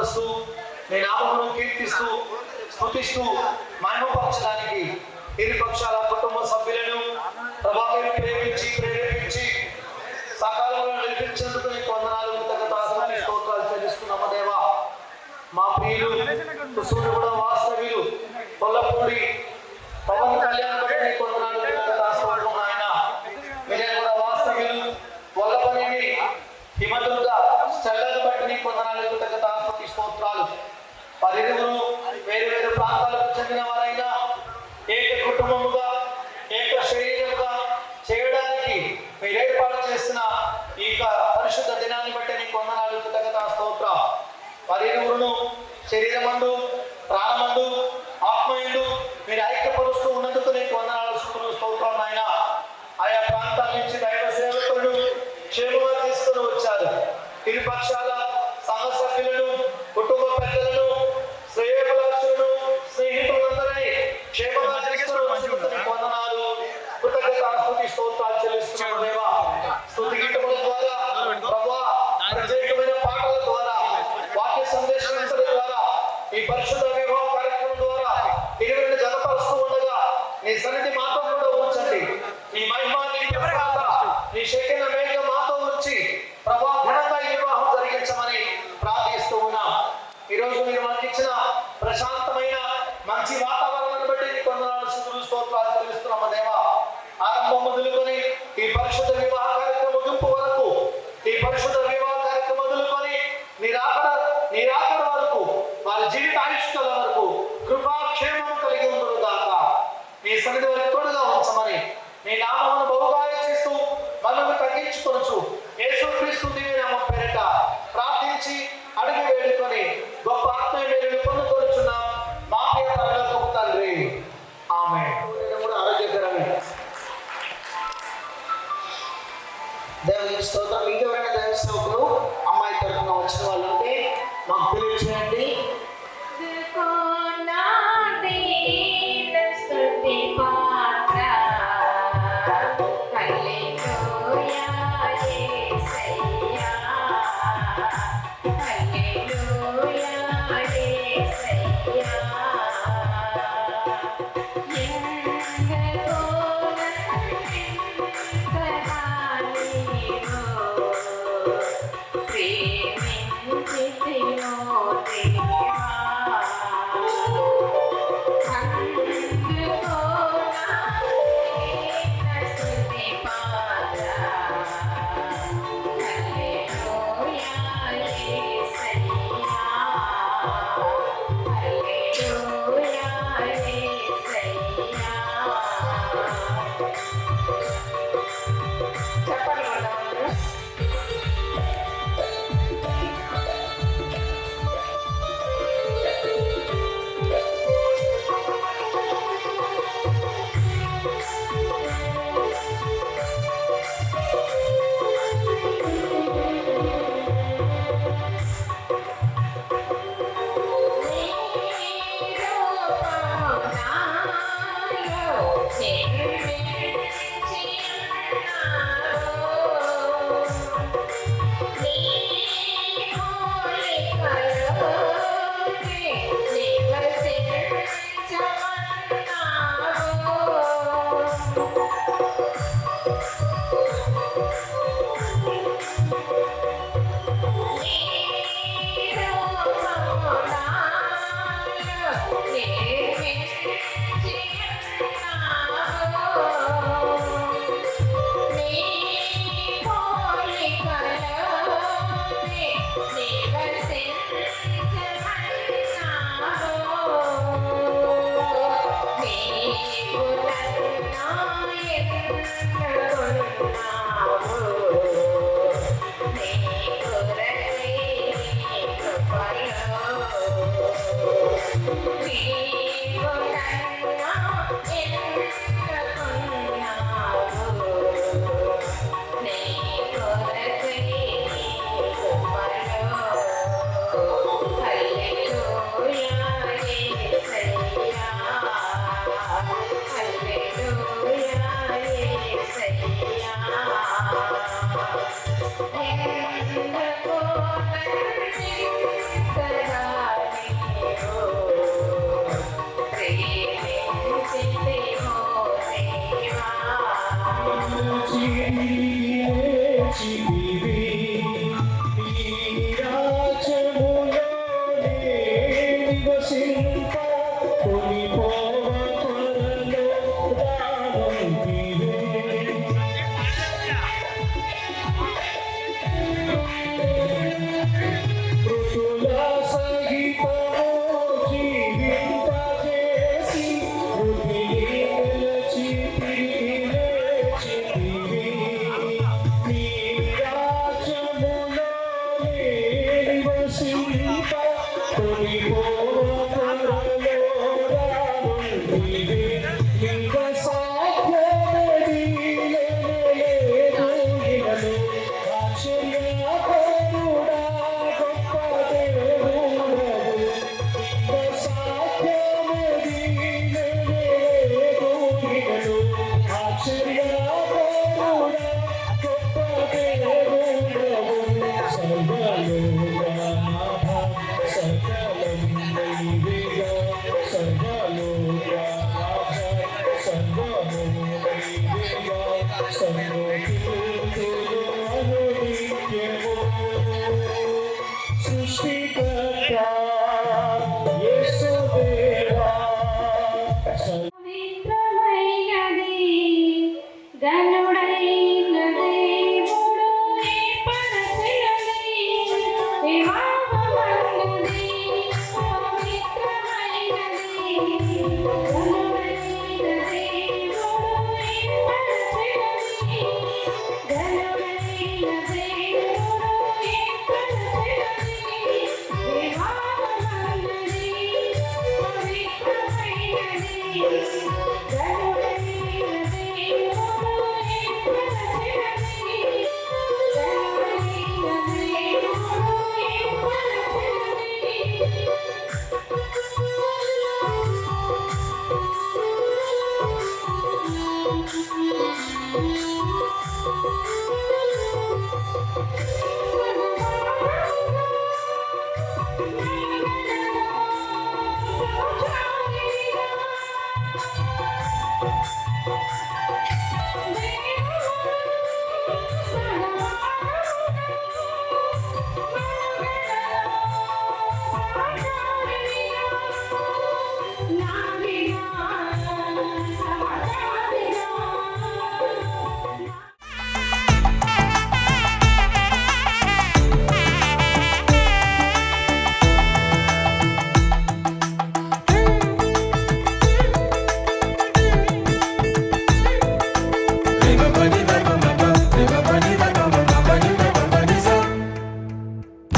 మహిమపరుస్తూ నీ నామమును కీర్తిస్తూ స్తుతిస్తూ మహిమపరచడానికి ఇరు పక్షాల కుటుంబ సభ్యులను ప్రభావం ప్రేమించి ప్రేరేపించి సకాలంలో నడిపించేందుకు నీకు వందనాలు కృతజ్ఞతాస్తుతులు స్తోత్రాలు చెల్లిస్తున్నాము దేవా. మా ప్రియులు కుసూరుగూడ వాస్తవ్యులు కొల్లపూడి పవన్ కళ్యాణ్ బట్టి నీకు వందనాలు కృతజ్ఞతాస్తుతులు నాయన. విజయగూడ వాస్తవ్యులు వల్లపనేని హిమదుర్గ స్టెల్లను బట్టి నీకు వందనాలు కృతజ్ఞతాస్తుతులు స్తోత్రాలు. పరిరువురు వేరు వేరు ప్రాంతాలకు చెందిన వారైనా ఏక కుటుంబముగా ఏక శరీరముగా చేయడానికి మీరు ఏర్పాటు చేసిన ఈ పరిశుద్ధ దినాన్ని బట్టి నీకు వందనాలు కృతజ్ఞతా స్తోత్ర. పరిరువురును శరీరమందు ప్రాణమందు ఆత్మయందు మీరు ఐక్యపరుస్తూ ఉన్నందుకు నీకు వందనాలు స్తోత్రం నాయన. ఆయా ప్రాంతాల నుంచి దైవ సేవకులను క్షేమంగా తీసుకుని వచ్చారు. ఇరుపక్షాల సంఘ సభ్యులను కుటుంబ పెద్దలను శ్రేయోభిలాషులను స్నేహితులందరినీ క్షేమంగా తీసుకుని వచ్చినందుకు నీకు వందనాలు కృతజ్ఞతాస్తుతి స్తోత్రాలు చెల్లిస్తున్నాము దేవా. స్తుతి గీతముల ద్వారా ప్రభువా ప్రత్యేకమైన పాటల ద్వారా వాక్య సందేశం ద్వారా ఈ పరిశుద్ధ వివాహ కార్యక్రమం ద్వారా ఇరువురిని జతపరుస్తూ ఉండగా నీ సన్నిధి మాతో కూడా ఉంచండి. నీ మహిమ నీ ప్రసాద నీ శక్తిన మేఘ మాతో ఉంచి ప్రభా ఘనంగా ఈ వివాహం జరిగించమని ప్రార్థిస్తూ ఉన్నాం. ఈరోజు మీరు మనకి ఇచ్చిన ప్రశాంతమైన మంచి వాతావరణాన్ని బట్టి నీకు వందనాలు స్తుతులు స్తోత్రాలు చెల్లిస్తున్నాము దేవా. ఆరంభం మొదలుకొని ఈ పరిశుద్ధ వివాహ కార్యక్రమం ముగింపు వరకు ఈ పరిశుద్ధ వివాహ కార్యక్రమం మొదలుకొని నీ రాకడ వరకు వారి జీవిత ఆయుష్కాల వరకు కృపాక్షేమము కలిగి ఉండును గాక. నీ సన్నిధి వారికి తోడుగా ఉంచమని నీ నామమును బహుగా హెచ్చిస్తూ మనల్ని తగ్గించుకొనొచ్చు యేసుక్రీస్తు దివ్య నామం పేరిట ప్రార్థించి అడిగి వేడుకొని గొప్ప ఆత్మీయ మేలును పొందుకొనుచున్నాం మా ప్రియ పరలోకపు తండ్రి. ఆమేన్. కూడా ఆరోగ్యకరమే. దేవునికి స్తోత్రం. ఇంకెవరైనా దైవ సేవకులు అమ్మాయి తరఫున వచ్చిన వాళ్ళు ఉంటే మాకు తెలియచేయండి. ప్రేమించు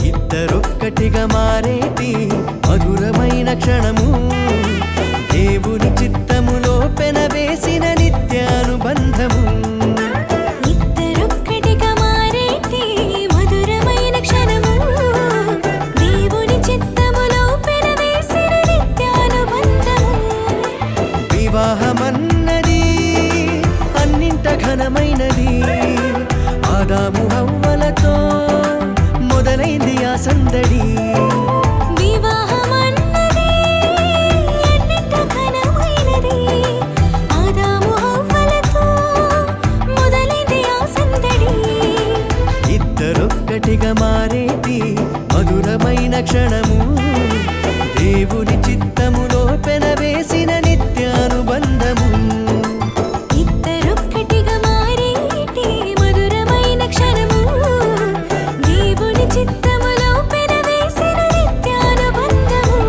ఇద్దరొక్కటిగా మారేటి మధురమైన క్షణము దేవుని చిత్తములో పెనవేసిన నిత్యానుబంధము. ఇద్దరొక్కటిగా మారేటి మధురమైన క్షణము దేవుని చిత్తములో పెనవేసిన నిత్యానుబంధము. వివాహమన్నది అన్నింట ఘనమైనది, ఆదాము హవ్వలతో మొదలైంది ఆ సందడి. వివాహమన్నది అన్నింట ఘనమైనది, ఆదాము హవ్వలతో మొదలైంది ఆ సందడి. ఇద్దరొక్కటిగా మారేటి మధురమైన క్షణము దేవుని చిత్తములో పెనవేసిన నిత్యానుబంధము. ఇద్దరొక్కటిగా మారేటి మధురమైన క్షణము దేవుని చిత్తములో పెనవేసిన నిత్యానుబంధము.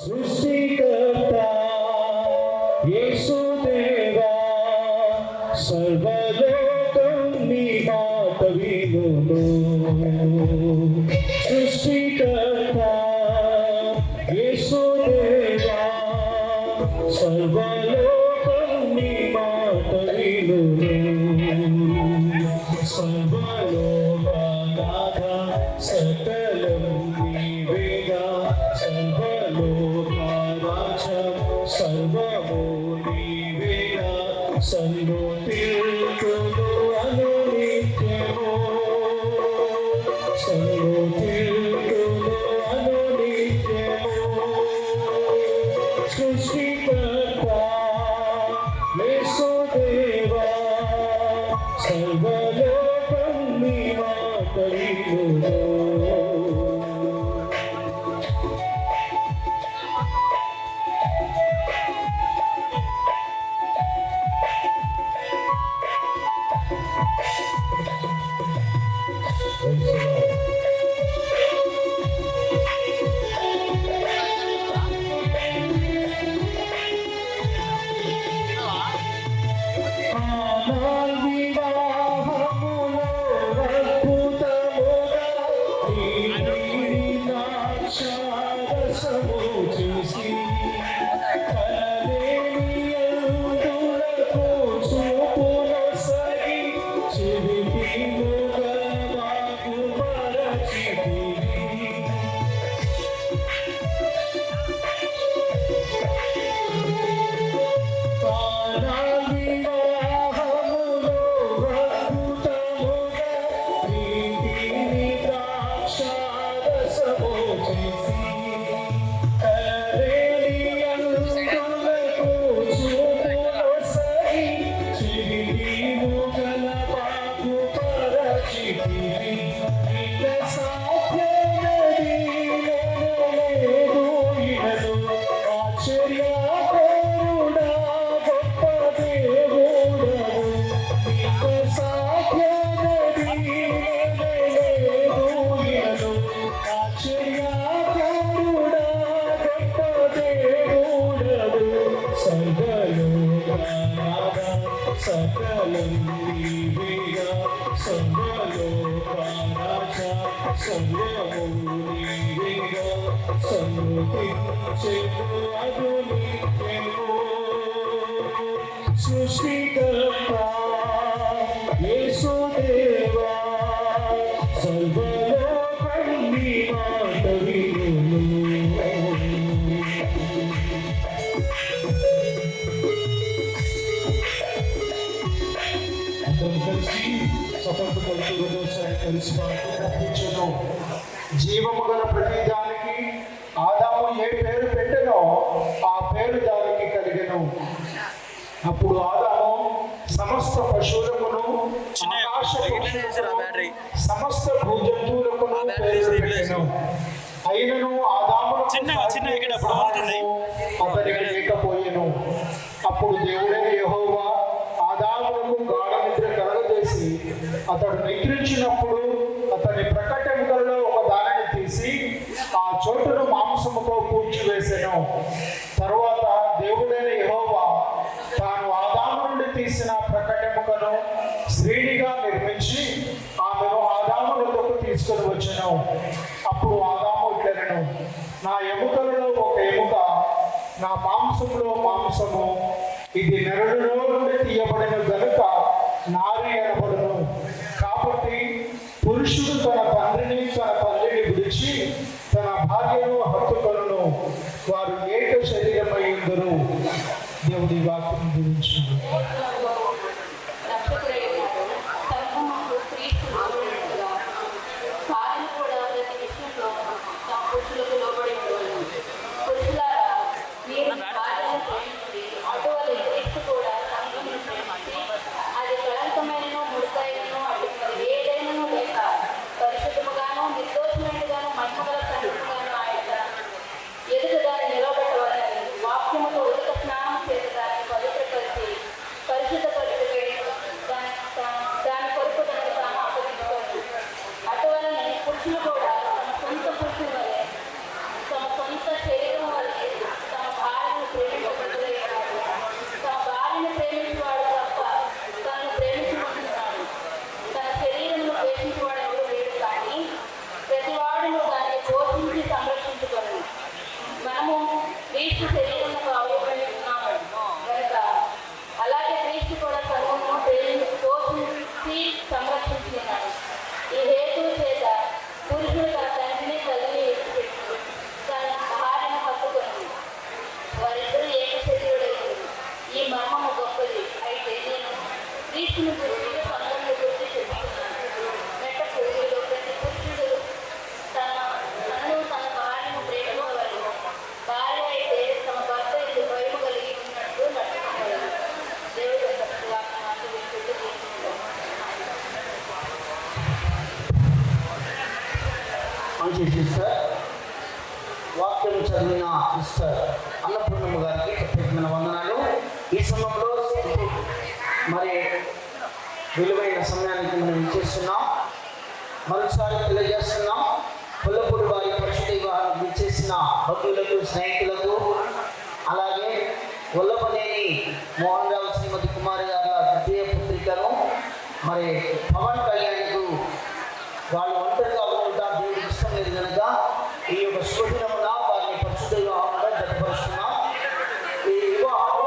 సృష్టికర్త యేసుదేవా, సర్వలోకం నీ మాట వినును. సృష్టికర్త యేసుదేవా, సర్వలోకం నీ మాట వినును. సర్వలోకనాథ సకలం నీవేగా, సర్వలోకరాజ సర్వము నీవేగా. సన్నుతిల్తును అనునిత్యము, సన్నుతిల్తును అనునిత్యము. సృష్టికర్త యేసుదేవా, సర్వలోకం నీ మాట వినును. సృష్టికర్తా యేసుదేవా సర్వలోకన్ని మాట వినుము. అందరం కలిసి సఫలత కలిసి ప్రార్థించను. జీవము గల ప్రతి దానికి ఆదాము ఏ పేరు పెట్టెనో ఆ పేరు దానికి కలిగెను. అప్పుడు ఆదాము సమస్త పశువులకును ఆకాశ పక్షులకును సమస్త భూజంతువులకును పేరు పెట్టెను. అయినను ఆదామునకు అతనికి లేకపోయెను. అప్పుడు దేవుడైన యెహోవా ఆదామునకు గాఢ నిద్ర కలగజేసి అతడు నిద్రించినప్పుడు అతని ప్రకటెముకలలో ఒక దానిని తీసి ఆ చోటును మాంసముతో పూడ్చివేసెను. తరువాత దేవుడైన యెహోవా తాను ఆదాము నుండి తీసిన ప్రకటెముకను స్త్రీనిగా నిర్మించి ఆమెను ఆదాము వద్దకు తీసుకొని వచ్చెను. అప్పుడు ఆదాము ఇట్లనెను, నా ఎముకలలో ఒక ఎముక, నా మాంసములో మాంసము, ఇది నరులలో నుండి తీయబడిన గనుక నారి అనబడును. కాబట్టి పురుషుడు తన తండ్రిని తన తల్లిని విడిచి తన భార్యను హత్తుకొనును, వారు ఏక శరీరమై ఉందరు. దేవుడి వాక్యం గురించి మంచి సిస్టర్ వాక్యం చదివిన సిస్టర్ అన్నపూర్ణమ్మ గారికి ప్రత్యేకమైన వందనాలు. ఈ సమయంలో మరి విలువైన సమయానికి మనం ఇచ్చేస్తున్నాం. మరోసారి తెలియజేస్తున్నాం, కొల్లపూడి వారి పరిశుద్ధ వివాహానికి ఇచ్చేసిన బంధువులకు, స్నేహితులకు, అలాగే వల్లపనేని మోహన్ రావు శ్రీమతి కుమారి గారి ద్వితీయ పుత్రికను మరి పవన్ కళ్యాణ్కు వాళ్ళు ఒంటరిగా ఉంటా దేవుడికి ఇష్టం లేదు కనుక ఈ యొక్క శుభదినమున వారిని పరిశుద్ధ వివాహంగా జతపరుస్తున్నాం. ఈ వివాహం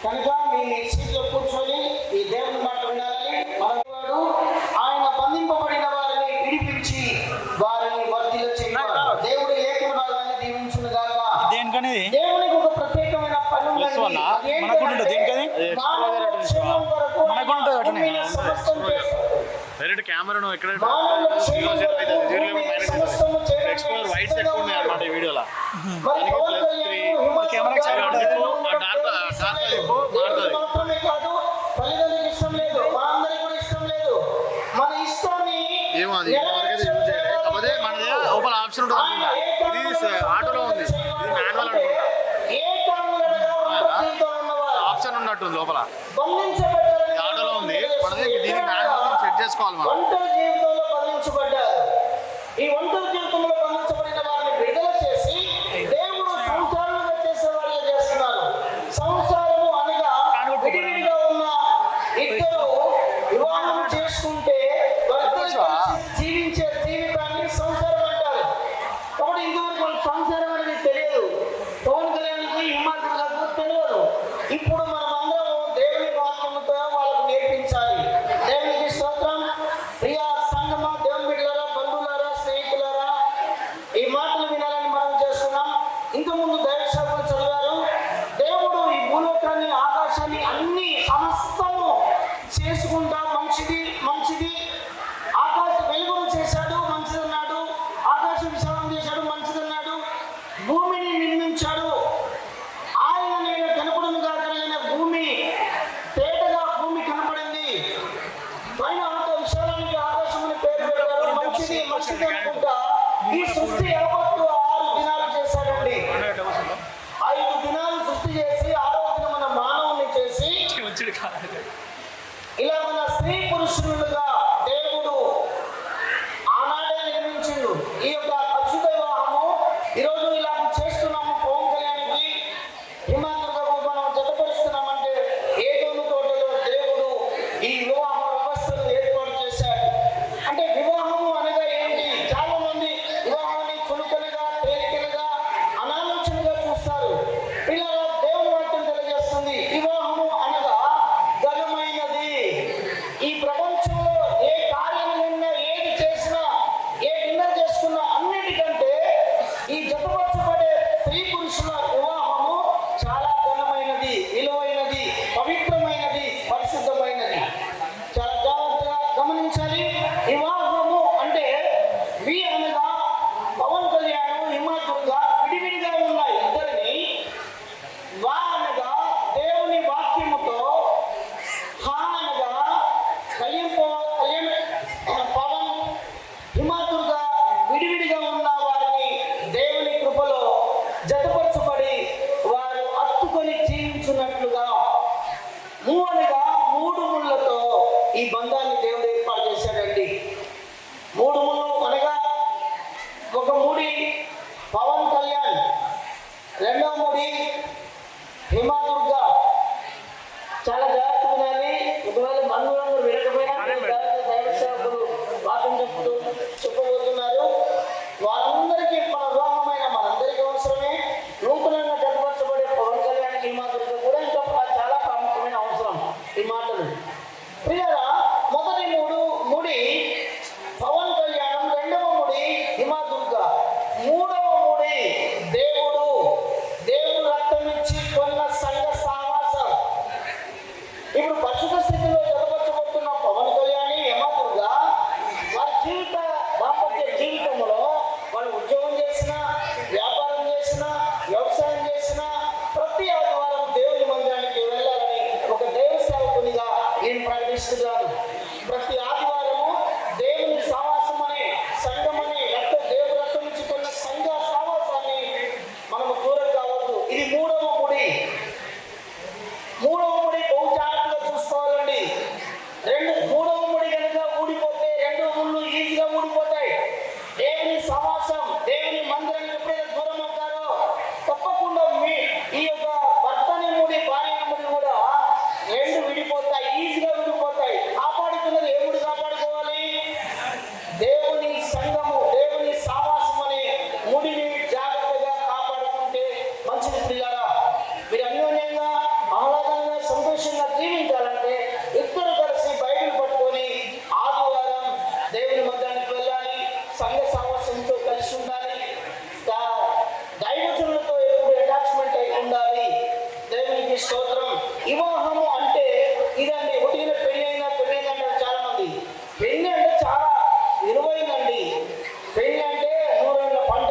కనుక మీ సీట్లో కూర్చొని ఈ దేవుని మాట వినాలని మనవాడు ఆయన బంధింపబడిన వారిని విడిపించి వారిని వర్ధిల్ల చేయాలి. దేవుడు ఏకైక భాగాన్ని దీవించును గాక. దేవునికి ఒక ప్రత్యేకమైన పని ఉన్నది. డైరెక్ట్ కెమెరాను ఎక్కడ వైట్ సెట్ ఉన్నాయి అన్నమాట ఈ వీడియోలో. ఏమో అది కాకపోతే మనది లోపల ఆప్షన్ ఉంటుంది అనుకుంటా. ఇది ఆటోలో ఉంది, ఇది మాన్యువల్ అనుకుంటా. ఆప్షన్ ఉన్నట్టుంది లోపల, ఆటోలో ఉంది. మనది దీనికి మాన్యువల్ సెట్ చేసుకోవాలి మనం. ఒంటరి జీవితంలో బంధించబడ్డారు. ఈ ఒంటరి జీవితంలో బంధించబడిన వారిని విడుదల చేసి దేవుడు సంసారంగా చేసే వారిగా చేస్తున్నారు. సంసారము అనగా విడివిడిగా ఉన్న ఇలా మన స్త్రీ పురుషులుగా దేవుడు ఆనాడే నిర్మించిండు. ఈ యొక్క పరిశుద్ధ వివాహము ఈరోజు ఇలా చేస్తున్నాము. పవన్ కళ్యాణ్కి హిమాద్రకు మనం జతపరుస్తున్నామంటే ఏదోను తోటలో దేవుడు ఈ వివాహ వ్యవస్థను ఏర్పాటు చేశాడు. అంటే వివాహము అనగా ఏంటి? చాలా మంది వివాహాన్ని చులకనగా, తేలికలుగా, అనాలోచనగా చూస్తారు. ఇలా దేవుని వాక్యం తెలియజేస్తుంది, వివాహము అనగా ఘనమైనది. ఈ ప్రపంచంలో ఏ కార్యం నిన్నా, ఏది చేసినా, ఏ డిన్నర్ చేసుకున్నా అన్నిటికంటే ఈ జతపరచబడే స్త్రీ పురుషుల వివాహము చాలా ఘనమైనది, విలువైనది, పవిత్రమైనది, పరిశుద్ధమైనది. చాలా జాగ్రత్తగా గమనించాలి. వివాహము అంటే వి అనగా పవన్ కళ్యాణ్, హిమాదుర్గా విడివిడిగా ఉన్నాయి ఇద్దరిని. వా అనగా దేవుని వాక్యముతో, హా అనగా పవన్ హిమాదుర్గా విడివిడిగా ఉన్న వారిని దేవుని కృపలో జతపరచబడి వారు అత్తుకొని జీవించున్నట్లుగా, మూ అనగా మూడు ముళ్ళతో ఈ బంధాన్ని దేవుడు ఏర్పాటు చేశాడండి. మూడు ముళ్ళు అనగా ఒక ముడి పవన్ కళ్యాణ్, రెండవ ముడి హిమాదుర్గా. చాలా జాగ్రత్తగా ఉండాలి. ఒకవేళ బంధువులందరూ వినకపోయినా దైవ సేవకులు వాక్యం చెప్పబోతున్నారు. వారందరికీ మన వివాహమైన మనందరికీ అవసరమే. నూతనంగా జతపరచబడే పవన్ కళ్యాణ్, హిమాదుర్గా కూడా ఇంకా చాలా ప్రాముఖ్యమైన అవసరం ఈ మాటలు. ప్రియులారా, మొదటి ముడి పవన్ కళ్యాణం, రెండవ ముడి హిమాదుర్గా, మూడవ ముడి దేవుడు రక్తం ఇచ్చి కొన్న సంఘ సహవాసం. ఇప్పుడు పరిశుద్ధ స్థితిలో జతపరచబడుతున్న పవన్ కళ్యాణ్, హిమాదుర్గా వారి దాంపత్య జీవితంలో వాళ్ళు ఉద్యోగం చేసినా, వ్యాపారం చేసినా, వ్యవసాయం చేసినా ప్రతి ఆదివారం దేవుని మందిరానికి వెళ్ళాలని ఒక దైవ సేవకునిగా నేను ప్రకటిస్తున్నాను. ప్రతి ఆదివారము దేవుని సహవాసం అనే సంఘం అనే దేవుడు రక్తం నుంచి కొన్న సంఘ సహవాసాన్ని మనము దూరం కావద్దు. ఇది మూడవ ముడి. మూడవ ముడి బహు జాగ్రత్తగా చూసుకోవాలండి. మూడవ ముడి కనుక ఊడిపోతే రెండు ముళ్ళు ఈజీగా ఊడిపోతాయి. దేవుని సహవాసం, దేవుని మందిరానికి ఎప్పుడైతే దూరం అవుతారో తప్పకుండా ఈ యొక్క భర్తని ముడి, భార్య ముడి కూడా రెండు విడిపోతాయి, ఈజీగా విడిపోతాయి. కాపాడుతున్నది ఏ ముడి కాపాడుకోవాలి? దేవుని సంఘము, దేవుని సహవాసం అనే ముడిని జాగ్రత్తగా కాపాడుకుంటే మంచిది. ప్రియారా, మీరు అన్యోన్యంగా, ఆహ్లాదంగా, సంతోషంగా జీవించాలంటే ఇద్దరు కలిసి బైబిల్ పట్టుకొని ఆదివారం దేవుని మందిరానికి వెళ్ళాలి, సంఘ సహవాసంతో కలిసి ఉండాలి, దైవజనులతో ఎప్పుడు అటాచ్మెంట్ అయి ఉండాలి. దేవునికి స్తోత్రం. వివాహము అంటే ఇదండి. ఒకటిగా పెళ్లి అంటారు చాలా మంది. పెళ్లి అంటే చాలా విలువైందండి. పెళ్లి అంటే నూరేళ్ల పంట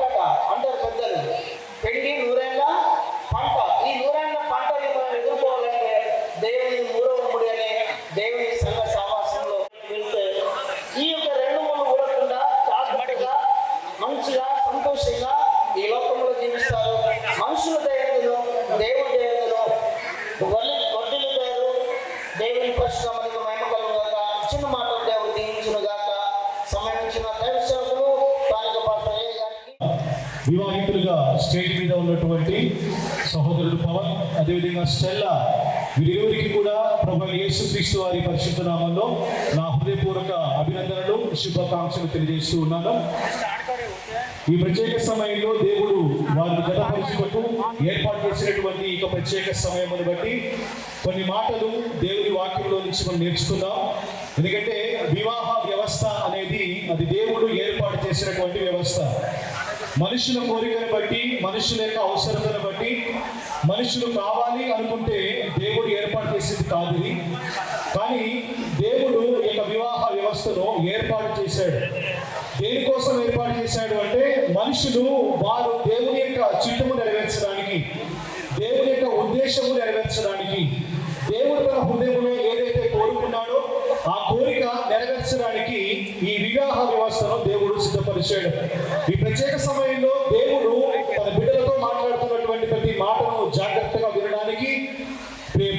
అంటారు పెద్దలు. పెళ్లి నూరేళ్ల పంట. ఈ నూరేళ్ల పంటని మనం ఎదుర్కోవాలంటే దేవుని మూడవ ముడి అనే దేవుని సంఘ సహవాసంలో వెళ్తే ఈ యొక్క రెండు ముళ్ళు ఊడకుండా జాగ్రత్తగా, మంచిగా, సంతోషంగా ఈ లోకంలో జీవిస్తారు. మనుషుల దయలో, దేవుడి దయలో వర్ధిల్లుతారు. దేవుని పరిశ్రమలకు మహిమ కలుగుగాక. చిన్న మాటలు దేవుడు దీవించునుగాక. సమయం ఇచ్చిన దైవ సేవకులు స్థానిక పాస్టర్ అయ్య గారికి, వివాహితులుగా స్టేజ్ మీద ఉన్నటువంటి సహోదరుడు పవన్, అదేవిధంగా స్టెల్లా, వీరిరువురికి కూడా ప్రభువైన యేసుక్రీస్తు వారి పరిశుద్ధ నామంలో నా హృదయపూర్వక అభినందనలు, శుభాకాంక్షలు తెలియజేస్తూ ఉన్నాను. ఈ ప్రత్యేక సమయంలో దేవుడు వారిని జతపరుచుటకు ఏర్పాటు చేసినటువంటి ఈ ప్రత్యేక సమయమును బట్టి కొన్ని మాటలు దేవుని వాక్యంలో నుంచి మనం నేర్చుకుందాం. ఎందుకంటే వివాహ వ్యవస్థ అనేది అది దేవుడు ఏర్పాటు చేసినటువంటి వ్యవస్థ. మనుషుల కోరికను బట్టి, మనుషుల యొక్క అవసరతను బట్టి, మనుషులు కావాలి అనుకుంటే దేవుడు ఏర్పాటు చేసేది కాదు ఇది. కానీ దేవుడు ఈ వివాహ వ్యవస్థను ఏర్పాటు చేశాడు. దేనికోసం ఏర్పాటు చేశాడు అంటే మనుషులు వారు దేవుని యొక్క చిత్తము నెరవేర్చడానికి, దేవుని యొక్క ఉద్దేశము నెరవేర్చడానికి, దేవుడు తన హృదయంలో ఏదైతే కోరుకున్నాడో ఆ కోరిక నెరవేర్చడానికి ఈ వివాహ వ్యవస్థను దేవుడు సిద్ధపరిచాడు. ఈ ప్రత్యేక సమయంలో దేవుడు తన బిడ్డలతో మాట్లాడుతున్నటువంటి ప్రతి మాటను జాగ్రత్తగా వినడానికి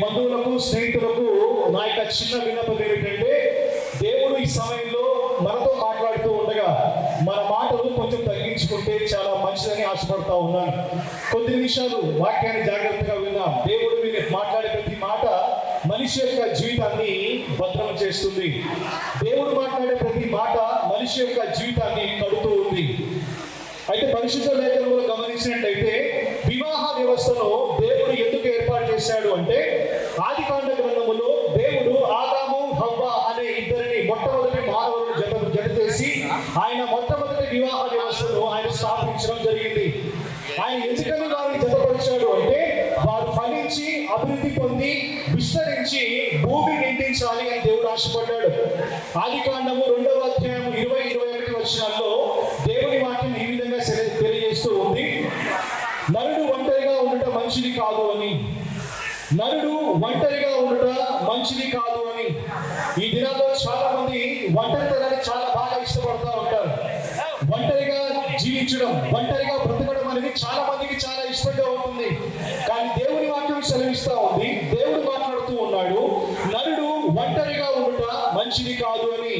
బంధువులకు, స్నేహితులకు స్నేహితులకు నా యొక్క చిన్న విన్నపం ఏమిటంటే, దేవుడు ఈ సమయంలో మనతో మాట్లాడుతూ ఉండగా మన మాటలు కొంచెం తగ్గించుకుంటే చాలా మంచిదని ఆశపడతా ఉన్నాను. కొద్ది నిమిషాలు వాక్యాన్ని జాగ్రత్తగా విందాం. దేవుడు మీరు మాట్లాడే ప్రతి మాట మనిషి యొక్క జీవితాన్ని భద్రం చేస్తుంది. దేవుడు మాట్లాడే ప్రతి మాట మనిషి యొక్క జీవితాన్ని కడుతూ ఉంది. అయితే పరిశుద్ధ లేఖనంలో గమనించినట్లయితే వివాహ వ్యవస్థను దేవుడు ఎందుకు ఏర్పాటు చేశాడు అంటే, ఆదికాండ గ్రంథములో దేవుడు ఆదాము హవ్వ అనే ఇద్దరిని మొట్టమొదటి మానవులను జత చేసి ఆయన మొట్టమొదటి వివాహ వ్యవస్థను ఆయన స్థాపించడం జరిగింది. ఆయన ఎందుకని వారిని జతపరిచాడు అంటే, వారు ఫలించి అభివృద్ధి పొంది విస్తరించి భూమి నిందించాలి అని దేవుడు ఆశపడ్డాడు. ఆదికాండము 2వ అధ్యాయం 20-21 వచనాల్లో దేవుని వాక్యం ఈ విధంగా తెలియజేస్తూ ఉంది. నరుడు ఒంటరిగా ఉండట మంచిది కాదు అని. నరుడు ఒంటరిగా ఉండట మంచిది కాదు అని. ఈ దినాల్లో చాలా మంది ఒంటరితనాన్ని చాలా బాగా ఇష్టపడతా ఉంటారు. ఒంటరిగా జీవించడం, ఒంటరిగా బ్రతకడం అనేది చాలా మందికి చాలా ఇష్టంగా ఉంటుంది. కానీ దేవుని వాక్యం సెలవిస్తా ఉంది, దేవుడు మాట్లాడుతూ ఉన్నాడు, నరుడు ఒంటరిగా ఉండుట మంచిది కాదు అని.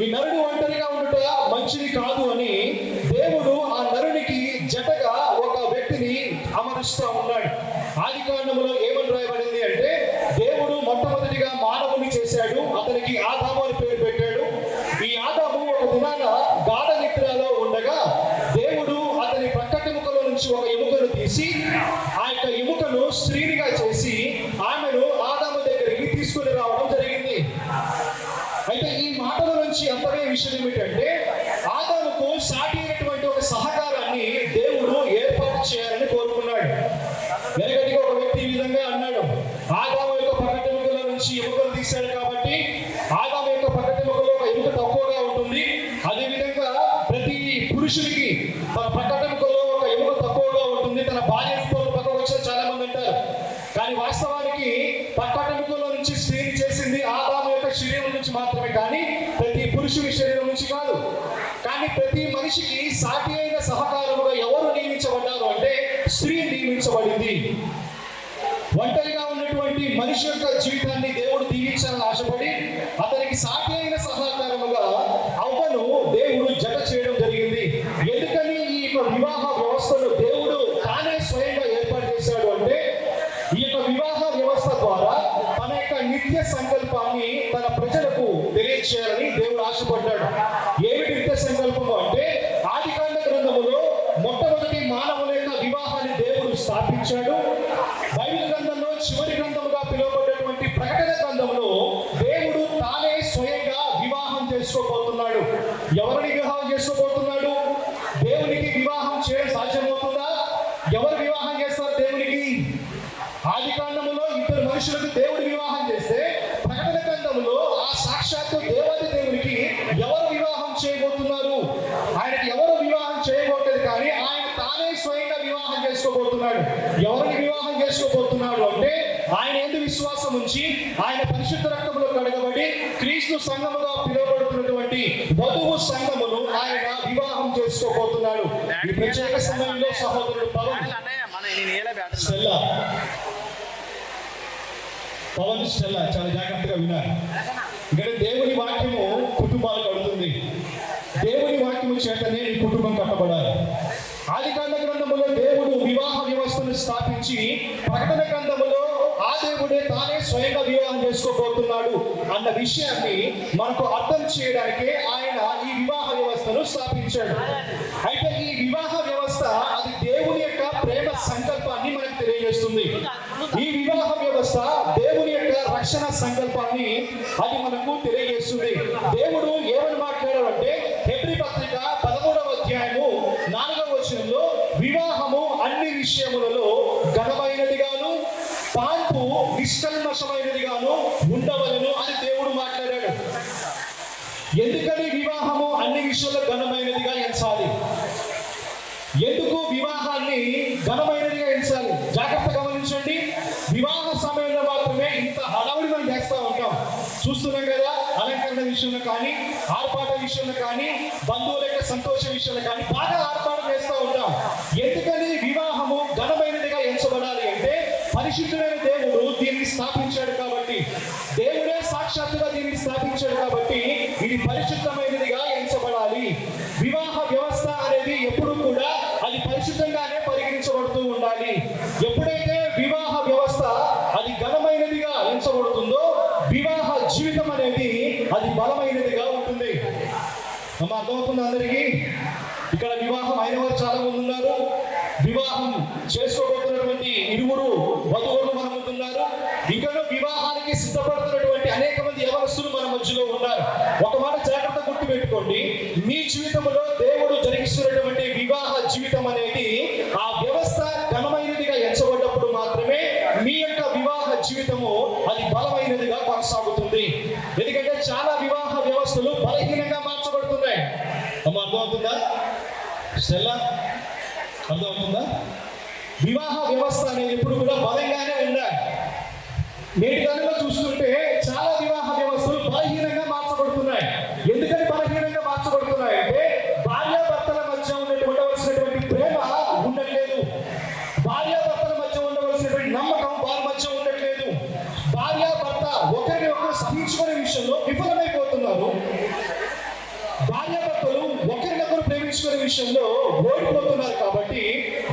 ఈ నరుడు ఒంటరిగా ఉండుట మంచిది కాదు అని దేవుడు ఆ నరునికి జతగా ఒక వ్యక్తిని అమరుస్తూ ఉన్నాడు. ఆదికాండములో ఏమని రాయబడింది అంటే, దేవుడు మొట్టమొదటిగా మానవుని చేశాడు, అతనికి ఆదాము అని పేరు పెట్టాడు. ఈ ఆదాము ఒక దినాన గాఢ నిద్రలో ఉండగా దేవుడు అతని ప్రక్కటెముకలో నుంచి ఒక ఎముకను తీసి ఆ యొక్క ఎముకను స్త్రీనిగా చేసి ఆమెను ఆదాము దగ్గరికి తీసుకుని రావడం జరిగింది. అయితే ఈ మాటల నుంచి అర్థమయ్యే విషయం ఏమిటంటే, ఆదాముకు సాటి అయినటువంటి ఒక సహకారాన్ని దేవుడు ఏర్పాటు చేయాలని కోరుకున్నాడు. వెనకటిగా ఒక వ్యక్తి ఈ విధంగా అన్నాడు, ఆదాము యొక్క పక్కటెముకల నుంచి ఎముకలు తీశాడు కాబట్టి ఆదాము యొక్క పక్కటెముకలో ఒక ఎముక తక్కువగా ఉంటుంది. అదేవిధంగా ప్రతి పురుషుడికి తన పక్కటెముకలో ఒక ఎముక తక్కువగా ఉంటుంది. తన భార్య రూపంలో పక్కకు వచ్చిన చాలా మంది అంటారు. కానీ వాస్తవానికి పక్కటెముకలో నుంచి స్త్రీని చేసింది ఆదాము యొక్క శరీరం నుంచి మాత్రమే, కానీ ప్రతి పురుషుడి శరీరం నుంచి కాదు. కానీ ప్రతి మనిషికి సాటి అయిన సహకారముగా ఎవరు నియమించబడ్డారు అంటే స్త్రీ నియమించబడింది. ఒంటరిగా ఉన్నటువంటి మనిషి యొక్క జీవితాన్ని దేవుడు దీవించాలని ఆశపడి అతనికి సాటి అయిన సహకారముగా అవ్వను దేవుడు జత చేయడం జరిగింది. ఎందుకని ఈ యొక్క వివాహ వ్యవస్థను దేవుడు తానే స్వయంగా ఏర్పాటు చేశాడు అంటే, ఈ యొక్క వివాహ వ్యవస్థ ద్వారా తన యొక్క నిత్య సంకల్పాన్ని తన ప్రజలకు తెలియజేయాలని దేవుడు ఆశపడ్డాడు. ఏమిటి నిత్య సంకల్పము అంటే, ఆదికాండ గ్రంథములో మొట్టమొదటి మానవుల యొక్క వివాహాన్ని దేవుడు స్థాపించాడు. బైబిల్ గ్రంథంలో చివరి గ్రంథముగా పిలువబడేటువంటి ప్రకటన గ్రంథంలో దేవుడు తానే స్వయంగా వివాహం చేసుకోబోతున్నాడు. ఎవరిని వివాహం చేసుకోబోతున్నాడు? దేవునికి వివాహం చేయడం సాధ్యమవుతుందా? ఎవరు వివాహం చేస్తారు దేవునికి? ఆదికాండములో ఇద్దరు మనుషులకు దేవుడు వివాహం చేస్తే, ప్రకటన గ్రంథములో ఆ సాక్షాత్తు దేవాది దేవునికి ఎవరు వివాహం చేయబోతున్నారు? ఆయనకి ఎవరు వివాహం చేయబోతుంది, కానీ ఆయన తానే స్వయంగా వివాహం చేసుకోబోతున్నాడు. ఎవరిని వివాహం చేసుకోబోతున్నాడు అంటే, ఆయన యందు విశ్వాసం ఉంచి ఆయన పరిశుద్ధ రక్తములో కడగబడి క్రీస్తు సంఘముగా పిలువబడుతున్నటువంటి వధువు సంఘమును ఆయన వివాహం చేసుకోబోతున్నాడు. ఈ ప్రత్యేక సమయంలో సహోదరుడు పవన్ స్టెల్లా చాలా జాగ్రత్తగా విన్నారు. ఇక్కడ దేవుని వాక్యము కుటుంబాలు కడుతుంది. దేవుని వాక్యము చేతనే ఈ కుటుంబం కట్టబడాలి. ఆదికాండ గ్రంథములో దేవుడు వివాహ వ్యవస్థను స్థాపించి ప్రకటన గ్రంథములో ఆ దేవుడే తానే స్వయంగా వివాహం చేసుకోబోతున్నాడు అన్న విషయాన్ని మనకు అర్థం చేయడానికే ఆయన ఈ వివాహ వ్యవస్థను స్థాపించాడు. అయితే ఈ వివాహ వ్యవస్థ అది దేవుని యొక్క ప్రేమ సంకల్పాన్ని మనకు తెలియజేస్తుంది. ఈ వివాహ వ్యవస్థ దేవుని యొక్క రక్షణ సంకల్పాన్ని అది మనకు తెలియజేస్తుంది. దేవుడు ఏమని మాట్లాడాడంటే, హెబ్రీ పత్రిక 13వ అధ్యాయము 4వ వచనంలో, వివాహము అన్ని విషయములలో ఘనమైనదిగాను పాన్పు నిష్కల్మషమైనదిగాను ఉండవలను అని దేవుడు మాట్లాడాడు. ఎందుకని వివాహము అన్ని విషయాల్లో ఘనమైనదిగా ఎంచాలి? ఎందుకు వివాహాన్ని ఘనమైనదిగా ఎంచాలి? జాగ్రత్త గమనించండి. వివాహ సమయంలో మాత్రమే ఇంత హడావుడి మనం చేస్తూ ఉంటాం. చూస్తున్నాం కదా, అలంకరణ విషయంలో కానీ, ఆర్పాట విషయంలో కానీ, బంధువుల యొక్క సంతోష విషయంలో కానీ బాగా ఆర్పాటు చేస్తూ ఉంటాం. ఎందుకని వివాహము ఘనమైనదిగా ఎంచబడాలి అంటే, పరిశుద్ధుడైన దేవుడు దీన్ని స్థాపించాడు. అమ్మ అర్థమవుతుంది అందరికీ? ఇక్కడ వివాహం అయిన వారు చాలా మంది ఉన్నారు, వివాహం చేసుకోబోతున్నటువంటి ఇరువురు వధువులు మన ముందు ఉన్నారు, ఇంకా వివాహానికి సిద్ధపడుతున్నటువంటి అనేక మంది యవనస్తులు మన మధ్యలో ఉన్నారు. ఒక మాట జాగ్రత్త గుర్తు పెట్టుకోండి, మీ జీవితంలో దేవుడు జరిగిస్తున్నటువంటి వివాహ జీవితం అనేది ఆ వ్యవస్థ ఘనమైనదిగా ఎంచబడ్డప్పుడు మాత్రమే మీ యొక్క వివాహ జీవితము అది బలమైనదిగా కొనసాగుతుంది. ఎందుకంటే చాలా వివాహ వ్యవస్థలు బలహీనంగా మార్చబడుతున్నాయి. అమ్మ అర్థమవుతుందా? స్టెల్లా అర్థమవుతుందా? వివాహ వ్యవస్థ అనేది ఎప్పుడు కూడా బలంగానే ఉండాలి. నేటి కాలంలో చూస్తుంటే చాలా వివాహ వ్యవస్థలు బలహీనంగా మార్చబడుతున్నాయి. ఎందుకని బలహీనంగా మార్చబడుతున్నాయి అంటే భార్యాభర్తల మధ్య ఉండవలసినటువంటి ప్రేమ ఉండట్లేదు, భార్యాభర్తల మధ్య ఉండవలసినటువంటి నమ్మకం వారి మధ్య ఉండట్లేదు, భార్యాభర్త ఒకరిని ఒకరు సహించుకునే విషయంలో విఫలమైపోతున్నారు, భార్యాభర్తలు ఒకరినొకరు ప్రేమించుకునే విషయంలో ఓడిపోతున్నారు. కాబట్టి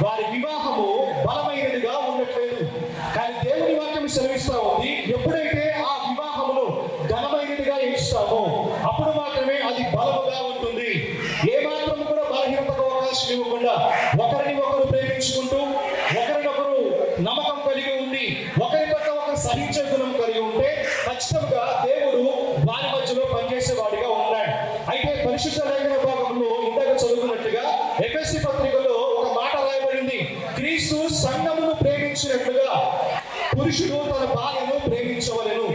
వారి వివాహము బలమైనదిగా ఉండట్లేదు. కానీ దేవుని వాక్యం సెలవిస్తా ఉంది, ఎప్పుడైతే ఆ వివాహమును ఘనమైనదిగా ఎంచుతామో అప్పుడు మాత్రమే అది బలముగా ఉంటుంది. ఏ మాత్రం కూడా బలహీనతకు అవకాశం ఇవ్వకుండా ఒకరిని ఒకరు ప్రేమించుకుంటూ ఒకరినొకరు నమ్మకం కలిగి ఉండి ఒకరి పట్ల ఒకరు సహించే గుణం కలిగి ఉంటే ఖచ్చితంగా దేవుడు వారి మధ్యలో పనిచేసేవాడిగా ఉన్నాడు. అయితే పరిశుద్ధ లేఖన భాగంలో ఇందాక చదువుకున్నట్టుగా ఎఫెసీ పత్రికలో ఒక మాట రాయబడింది, క్రీస్తు సంఘమును ప్రేమించినట్లుగా పురుషుడు తన భార్యను ప్రేమించవలెను.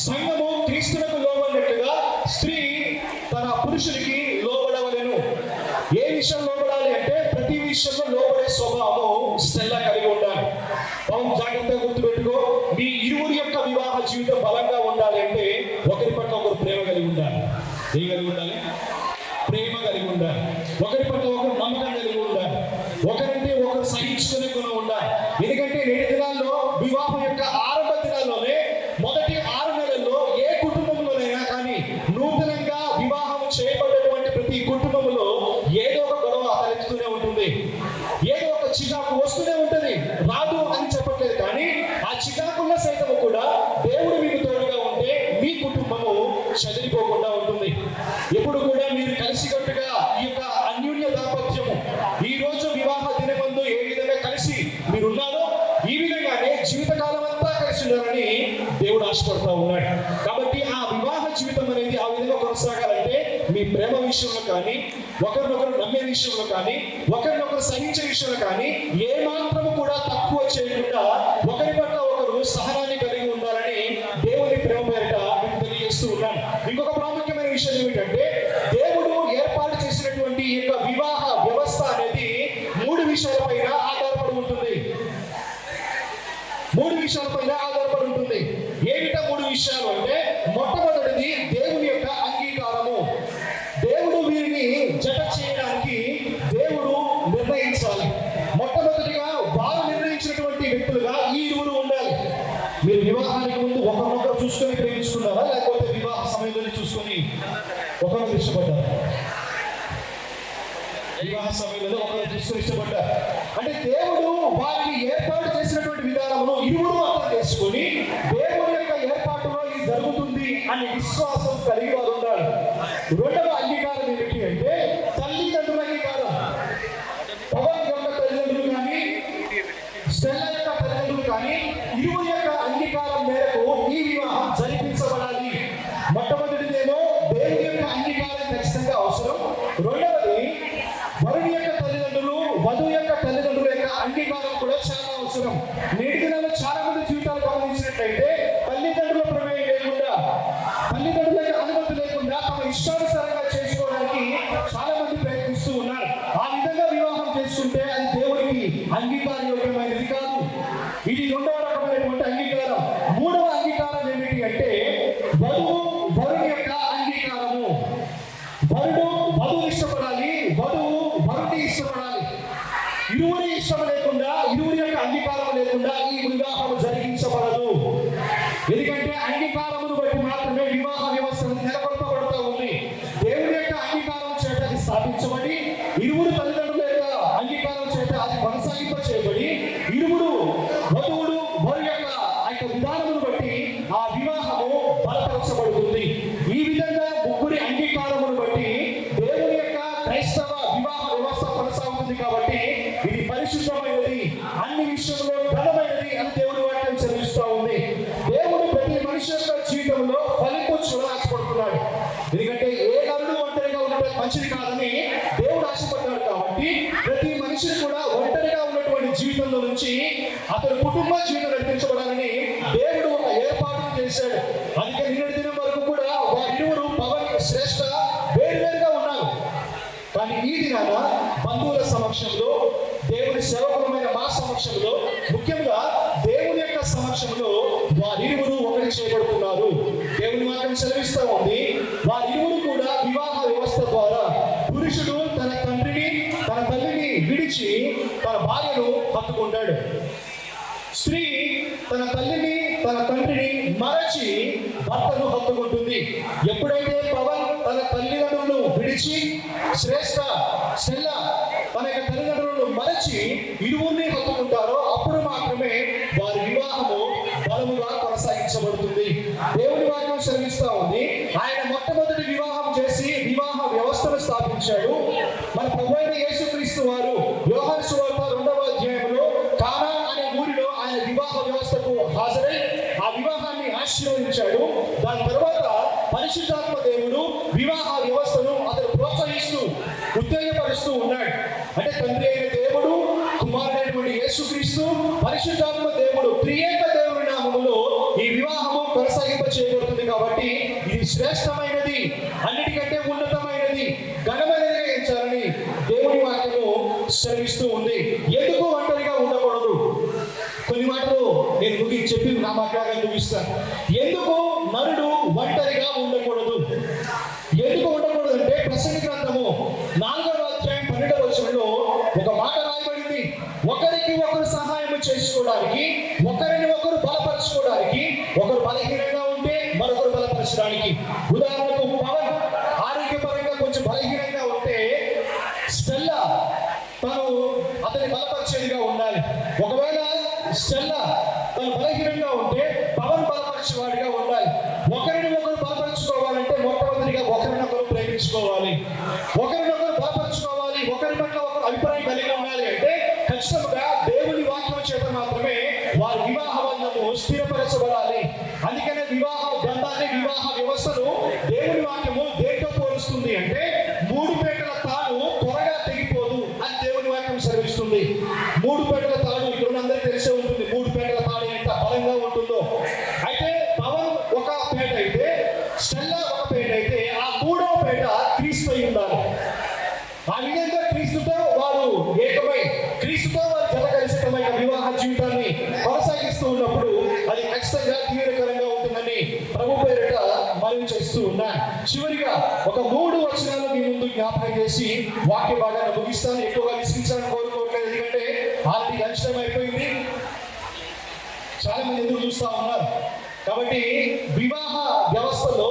సంఘము క్రీస్తునకు లోబడినట్లుగా స్త్రీ తన పురుషునికి లోబడవలెను. ఏ విషయం లోబడాలి అంటే ప్రతి విషయంలో లోబడే స్వభావం స్టెల్లా కలిగి ఉండాలి. అవును, జాగ్రత్తగా గుర్తుపెట్టుకో, మీ ఇరువురి యొక్క వివాహ జీవితం బలంగా ఉండాలి అంటే ఒకరి పట్ల ఒకరు ప్రేమ కలిగి ఉండాలి. ఏం కలిగి ఉండాలి? ప్రేమ కలిగి ఉండాలి. ఒకరి పట్ల ఒకరు నమ్మకం కలిగి ఉండాలి. ఒకరంటే ఒకరు సహించుకునే గుణం ఉండాలి. ఎందుకంటే నేటి దినాల్లో వివాహం యొక్క ఆరంభ దినాల్లోనే మొదటి 6 నెలల్లో ఏ కుటుంబంలోనైనా కానీ నూతనంగా వివాహం చేయబడినటువంటి ప్రతి కుటుంబంలో ఏదో ఒక గొడవ తలెత్తుతూనే ఉంటుంది, ఏదో ఒక చికాకు వస్తూనే ఉంటుంది. రాదు అని చెప్పట్లేదు, కానీ ఆ చికాకుల్లో సైతం కూడా దేవుడు మీకు తోడుగా ఉంటే మీ కుటుంబము చెదిరిపోకుండా ఉంటుంది. ఎప్పుడు కూడా మీరు కలిసికట్టుగా ఈ యొక్క అన్యోన్య దాంపత్యము ఈ రోజు వివాహ దినమందు ఏ విధంగా కలిసి మీరున్నారో ఈ విధంగానే జీవితకాలం అంతా కలిసి ఉండాలని దేవుడు ఆశపడుతూ ఉన్నాడు. కాబట్టి ఆ వివాహ జీవితం అనేది ఆ విధంగా కొనసాగాలంటే మీ ప్రేమ విషయంలో కానీ ఒకరినొకరు నమ్మే విషయంలో కానీ ఒకరినొకరు సహించే విషయంలో కానీ ఏ మాత్రము కూడా తక్కువ చేయకుండా ఒకరి పట్ల ఒకరు సహనాన్ని కలిగి ఉండాలని దేవుని ప్రేమ పేరిట మీకు తెలియజేస్తూ ఉన్నాను. ఇంకొక ప్రాముఖ్యమైన విషయం ఏమిటంటే దేవుడు ఏర్పాటు చేసినటువంటి ఈ యొక్క వివాహ వ్యవస్థ అనేది 3 విషయాలపైన ఆధారపడి ఉంటుంది. 3 విషయాలపైన ఆధారపడి ఉంటుంది. ఏమిటా 3 విషయాలు అంటే మొట్టమొదటిది దేవుని యొక్క అంగీకారము. దేవుడు వీరిని జత చేయడానికి దేవుడు నిర్ణయించాలి. మొట్టమొదటిగా వారు నిర్ణయించినటువంటి వ్యక్తులుగా ఈ ఇరువురు ఉండాలి. మీరు వివాహానికి ముందు ఒకరినొకరు చూసుకొని ప్రేమించుకున్నారా, లేకపోతే వివాహ సమయంలో చూసుకొని ఒకరిని ఇష్టపడ్డారా? వివాహ సమయంలో ఒకరు చూసుకొని ఇష్టపడ్డారు అంటే దేవుడు వారిని ఏర్పాటు చేసినటువంటి విధానమును ఇరువురు అర్థం చేసుకొని దేవుని యొక్క ఏర్పాటులో ఇది జరుగుతుంది అనే విశ్వాసం కలిగి వారు ఉండాలి. రెండవ అంగీకారం ఏమిటి అంటే తల్లిదండ్రుల అంగీకారం. పవన్ యొక్క తల్లిదండ్రులు కానీ స్టెల్లా యొక్క తల్లిదండ్రులు కానీ ఇరువురి యొక్క అంగీకారం మేరకు ఈ వివాహం జరిపించబడాలి. మొట్టమొదటిదేమో దేవుని యొక్క అంగీకారం ఖచ్చితంగా అవసరం. రెండవది వరుడి యొక్క తల్లిదండ్రులు వధువు యొక్క తల్లిదండ్రుల యొక్క అంగీకారం కూడా చాలా అవసరం. నేటి దినాల్లో చాలా మంది జీవితాలు గమనించినట్లయితే తల్లిదండ్రుల ప్రమేయం లేకుండా తల్లిదండ్రుల యొక్క అనుమతి లేకుండా తమ ఇష్టానుసారంగా చేసుకోవడానికి చాలా మంది ప్రయత్నిస్తూ ఉన్నారు. ఆ విధంగా వివాహం చేసుకుంటే అది దేవుడికి అంగీకారయోగ్యమైనది కాదు. ఇది రెండవ రకమైనటువంటి అంగీకారం. మూడవ అంగీకారం ఏమిటి అంటే వరుడి యొక్క అంగీకారము. వరుడు వధువు ఇష్టపడాలి, వధువు వరుడిని ఇష్టపడాలి. ఇరువురి ఇష్టం లేకుండా ఇరువురి యొక్క అంగీకారం లేకుండా ఈ వివాహం జరిగించబడదు. ఎందుకంటే అంగీకారమును బట్టి మాత్రమే వివాహ వ్యవస్థ నెలకొల్పబడుతూ ఉంది. దేవుడి యొక్క అంగీకారం చేత అది స్థాపించబడి ఇరువురు తల్లిదండ్రుల యొక్క అంగీకారం చేత అది కొనసాగింప చేయబడి ఇరువురు వధువుడు వరు యొక్క విధానమును బట్టి ఆ వివాహము బలపరచబడుతుంది. ఈ విధంగా ముగ్గురి మంచిది కాదని దేవుడు ఆశపడ్డాడు. కాబట్టి ప్రతి మనిషిని కూడా ఒంటరిగా ఉన్నటువంటి జీవితంలో నుంచి అతని కుటుంబ జీవితం నడిపించబడాలని దేవుడు ఒక ఏర్పాటు చేశాడు. అందుకే నిన్నటి దినం వరకు కూడా వారిరువురు పవన్ శ్రేష్ఠ వేరువేరుగా ఉన్నారు. కానీ ఈ దినాన బంధువుల సమక్షంలో, దేవుని సేవకులమైన మా సమక్షంలో, ముఖ్యంగా దేవుని యొక్క సమక్షంలో వారిరువురు ఒకటి చేయబడుతున్నారు. దేవుని వాక్యం సెలవిస్తూ ఉంది, వారిరువురు కూడా వివాహ వ్యవస్థ ద్వారా పురుషుడు తన తండ్రిని తన తల్లిని విడిచి తన భార్యను హత్తుకుంటాడు. స్త్రీ తన తల్లిని తన తండ్రిని మరచి భర్తను హత్తుకుంటుంది. ఎప్పుడైతే పవన్ తన తల్లిదండ్రులను విడిచి శ్రేష్ఠ స్టెల్ల తన యొక్క తల్లిదండ్రులను మరచి ఇరువురిని హత్తుకుంటారో అప్పుడు మాత్రమే వారి వివాహము బలముగా కొనసాగించబడుతుంది. దేవుని వాక్యం శ్రమిస్తూ ఉంది, ఆయన మొట్టమొదటి వివాహం చేసి వివాహ వ్యవస్థను స్థాపించాడు. మన ప్రభువైన యేసుక్రీస్తు వారు యోహాను సువార్త 2వ అధ్యాయంలో కానా అనే ఊరిలో ఆయన వివాహ వ్యవస్థకు హాజరై ఆ వివాహాన్ని ఆశీర్వదించాడు. దాని తర్వాత పరిశుద్ధాత్మ దేవుడు వివాహ వ్యవస్థను అతను ప్రోత్సహిస్తూ ఉత్తేజపరుస్తూ ఉన్నాడు. అంటే తండ్రి అయిన దేవుడు, కుమారుడైనటువంటి యేసుక్రీస్తు, పరిశుద్ధాత్మ దేవుడు త్రియేక దేవుని నామములో ఈ వివాహము కొనసాగింప చేయబడుతుంది. కాబట్టి ఇది శ్రేష్టమైనది, అన్నిటికంటే ఉన్నతమైనది, ఘనమైనదిగా ఎంచాలని దేవుని వాక్యము శ్రమిస్తూ ఉంది. ఎందుకు ఒంటరిగా ఉండకూడదు? కొన్ని మాటలు నేను చెప్పి నా మాట్లాడాలని ముగిస్తాను. ఎందుకు నరుడు ఒంటరిగా ఉండకూడదు? ఎందుకు ఉండకూడదు అంటే ప్రసంగి గ్రంథము 4వ అధ్యాయం 12వ వచనంలో ఒక మాట రాయబడింది, ఒకరికి ఒకరు సహాయం చేసుకోవడానికి, ఒకరిని ఒకరు బలపరచుకోవడానికి, ఒకరు బలహీనంగా ఉంటే మరొకరు బలపరచడానికి. ఉదాహరణకు పవన్ ఆరోగ్యపరంగా కొంచెం బలహీనంగా ఉంటే స్టెల్లా తను అతని బలపరిచేదిగా ఉండాలి. ఒకవేళ స్టెల్లా తను బలహీనంగా ఉంటే పవన్ బలపరిచేవాడిగా ఉండాలి. ఒకరిని ఒకరు బలపరచుకోవాలంటే మొట్టమొదటిగా ఒకరినొకరు ప్రేమించుకోవాలి, ఒకరినొకరు బలపరచుకోవాలి, ఒకరి పట్ల ఒకరు అభిప్రాయం కలిగి ఉండాలి. అంటే ఖచ్చితంగా దేవుని వాక్యం చేత మాత్రమే వారి వివాహ బంధము స్థిరపరచబడాలి. అందుకనే వివాహ బంధాన్ని, వివాహ వ్యవస్థను దేవుని వాక్యము దేంతో పోలుస్తుంది అంటే 3 పేటల తాడు త్వరగా తెగిపోదు అని దేవుని వాక్యం సెలవిస్తుంది. 3 పేటల తాడు ఇక్కడ అందరికీ తెలిసే ఉంటుంది. 3 పేటల తాడు ఎంత బలంగా ఉంటుందో. అయితే పవన్ ఒక పేట అయితే, స్టెల్లా ఒక పేట అయితే, ఆ 3వ పేట క్రీస్తు అయి ఉండాలి. ఆ విధంగా క్రీస్తుతో వారు ఏకమై, క్రీస్తుతో వారు జత కలిసితమైన వివాహ జీవితాన్ని కొనసాగిస్తూ ఉన్నప్పుడు అది ఖచ్చితంగా తీవ్రకరంగా ఉంటుందని ప్రభు పేరిట మనవి చేస్తూ ఉన్నాను. చివరిగా ఒక 3 వచనాలు మీ ముందు జ్ఞాపకం చేసి వాక్య భాగాన్ని ముగిస్తాను. ఎక్కువగా విసిగించాలని కోరుకోవట్లేదు, ఎందుకంటే ఆల్రెడీ లంచ్ అయిపోయింది, చాలా మంది ఎదురు చూస్తూ ఉన్నారు. కాబట్టి వివాహ వ్యవస్థలో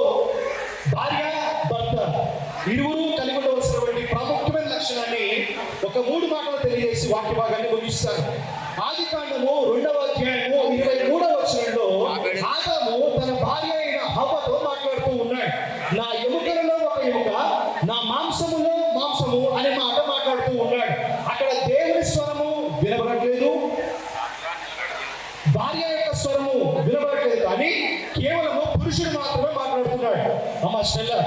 భార్య భర్త ఇరువురు కలిగి ఉండవలసినటువంటి ప్రాముఖ్యమైన లక్షణాన్ని ఒక 3 మాటలు తెలియజేసి వాక్య భాగాన్ని ముగిస్తాను. ఆదికాండము 2వ అధ్యాయము 23వ వచనంలో ఆదాము తన భార్య అయిన హవ్వతో మాట్లాడుతూ ఉన్నాడు. నా ఎముకలలో ఒక ఎముక, నా మాంసములో మాంసము అనే మాట మాట్లాడుతూ ఉన్నాడు. అక్కడ దేవుని స్వరము వినబడట్లేదు, భార్య యొక్క స్వరము వినబడట్లేదు, కానీ కేవలము పురుషుడు మాత్రమే మాట్లాడుతున్నాడు. అమ్మ స్టెల్లా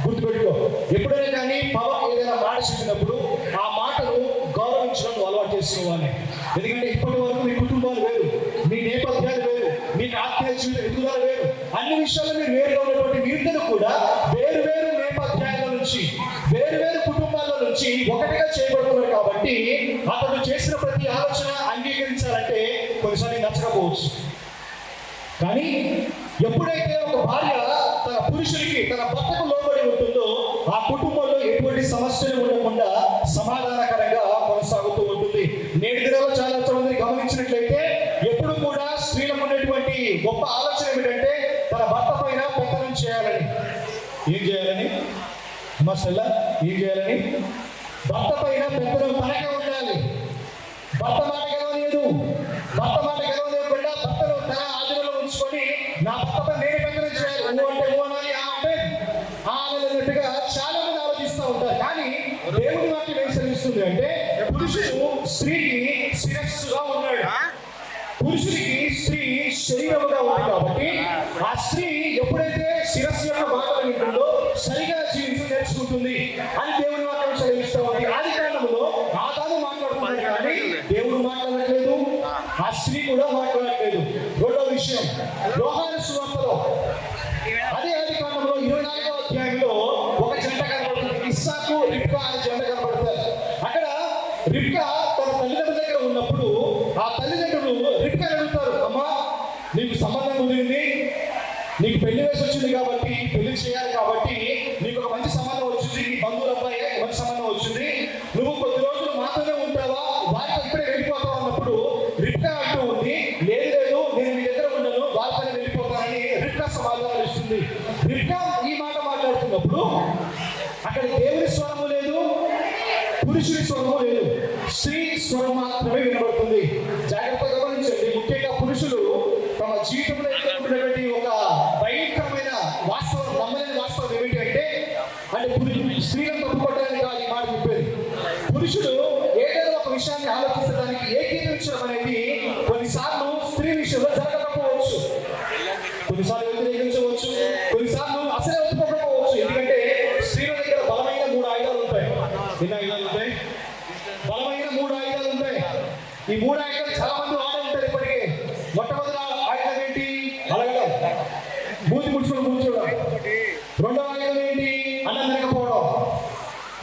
గుర్తుపెట్టుకో, ఎప్పుడైనా కానీ పవన్ ఏదైనా మాట చెప్పినప్పుడు ఆ మాటను గౌరవించడం అలవాటు చేసుకోవాలి. ఎందుకంటే ఇప్పటి వరకు మీ కుటుంబాలు వేరు, మీ నేపథ్యాలు వేరు, మీకు ఆత్మీయ జీవితం ఎదుగుదల వేరు, అన్ని విషయాల్లో మీరు వేరుగా ఉన్నటువంటి మీరిద్దరు కూడా వేరు వేరు నేపథ్యాల నుంచి, వేరు వేరు కుటుంబాల నుంచి ఒకటిగా చేయబడుతున్నారు. కాబట్టి అతడు చేసిన ప్రతి ఆలోచన అంగీకరించాలంటే కొన్నిసార్లు నచ్చకపోవచ్చు. కానీ ఎప్పుడైతే ఒక భార్య తన పురుషుడికి, తన భర్తకు లోబడి ఉంటుందో ఆ కుటుంబంలో ఎటువంటి సమస్యలు ఉండకుండా సమాధానకరంగా కొనసాగుతూ ఉంటుంది. నేటి దినాల్లో చాలా మంది గమనించినట్లయితే ఎప్పుడు కూడా స్త్రీలకు ఉన్నటువంటి గొప్ప ఆలోచన ఏమిటంటే తన భర్త పైన పెత్తనం చేయాలని. ఏం చేయాలని? సమస్యలా ఏం చేయాలని? భర్త పైన పెత్తనం తనకే ఉండాలి. భర్త మాట గెలవలేదు, భర్త మాట గెలవలేకుండా భర్తను తన ఆధీనంలో ఉంచుకొని నా భర్తపై నేను పెత్తనం చేయాలి, నువ్వు అంటే నువ్వు అనాలి, అంటే అన్నట్టుగా చాలా మంది ఆలోచిస్తూ ఉంటారు. కానీ దేవుని వాక్యం ఏం శ్రమిస్తుంది అంటే పురుషుడు స్త్రీకి శిరస్సుగా ఉన్నాడు, పురుషుడికి స్త్రీ శరీరముగా ఉంది. కాబట్టి ఆ స్త్రీ ఎప్పుడైతే శిరస్సు యొక్క మాటలు వింటుందో సరిగా జీవించడం నేర్చుకుంటుంది అని యోహాను సువార్తలో అదే ఆదికాండంలో 24వ అధ్యాయంలో ఒక జంట కనబడుతుంది. ఇస్సాకు రిబ్కా అనే జంట కనబడతారు. అక్కడ రిబ్కా తన తల్లిదండ్రుల దగ్గర ఉన్నప్పుడు ఆ తల్లిదండ్రులు రిబ్కా అడుగుతారు, అమ్మా నీకు సంబంధం కుదిరింది, నీకు పెళ్లి వయసు వచ్చింది కాబట్టి పెళ్లి చేయాలి, కాబట్టి నీకు ఒక మంచి సంబంధం వచ్చింది, నీ బంధువుల అబ్బాయి మంచి సంబంధం వచ్చింది, నువ్వు కొద్ది రోజులు మాత్రమే ఉంటావా, వారితో ఇప్పుడే వెళ్ళిపోతావు అన్నప్పుడు రిబ్కా అంటూ ఉంది, లేదు లేదు నేను మీ దగ్గర ఉండను, వారితో వెళ్ళిపోతానని రిబ్కా సమాధానం ఇస్తుంది. రిబ్కా ఈ మాట మాట్లాడుతున్నప్పుడు అక్కడ దేవుని స్వరము లేదు, పురుషుని స్వరము లేదు, స్త్రీ స్వరం మాత్రమే వినబడుతుంది. జాగ్రత్తగా గమనించండి. ముఖ్యంగా పురుషులు తమ జీవితంలో ఎదుర్కొంటున్నటువంటి ఒక భయంకరమైన వాస్తవం, నమ్మలేని వాస్తవం ఏమిటి అంటే స్త్రీలను తప్పుపట్టడానికి కాదు ఈ మాట చెప్పేది. పురుషుడు ఏదైనా ఒక విషయాన్ని ఆలోచించడానికి ఏకీభవించడం అనేది కొన్నిసార్లు స్త్రీ విషయంలో జరగకపోవచ్చు, కొన్నిసార్లు వ్యతిరేకించవచ్చు, కొన్నిసార్లు అసలే ఒప్పుకోకపోవచ్చు. ఎందుకంటే స్త్రీల దగ్గర బలమైన 3 ఆయుధాలు ఉంటాయి. ఎన్ని ఆయుధాలు ఉంటాయి? బలమైన 3 ఆయుధాలు ఉంటాయి. ఈ 3 ఆయుధాలు చాలా మంది వాడే ఉంటారు ఇప్పటికే. మొట్టమొదటి ఆయుధం ఏంటి? అలగడం, బూతి ముడుచుకొని కూర్చోవడం. రెండవ ఆయుధం ఏంటి? అన్నం తినకపోవడం.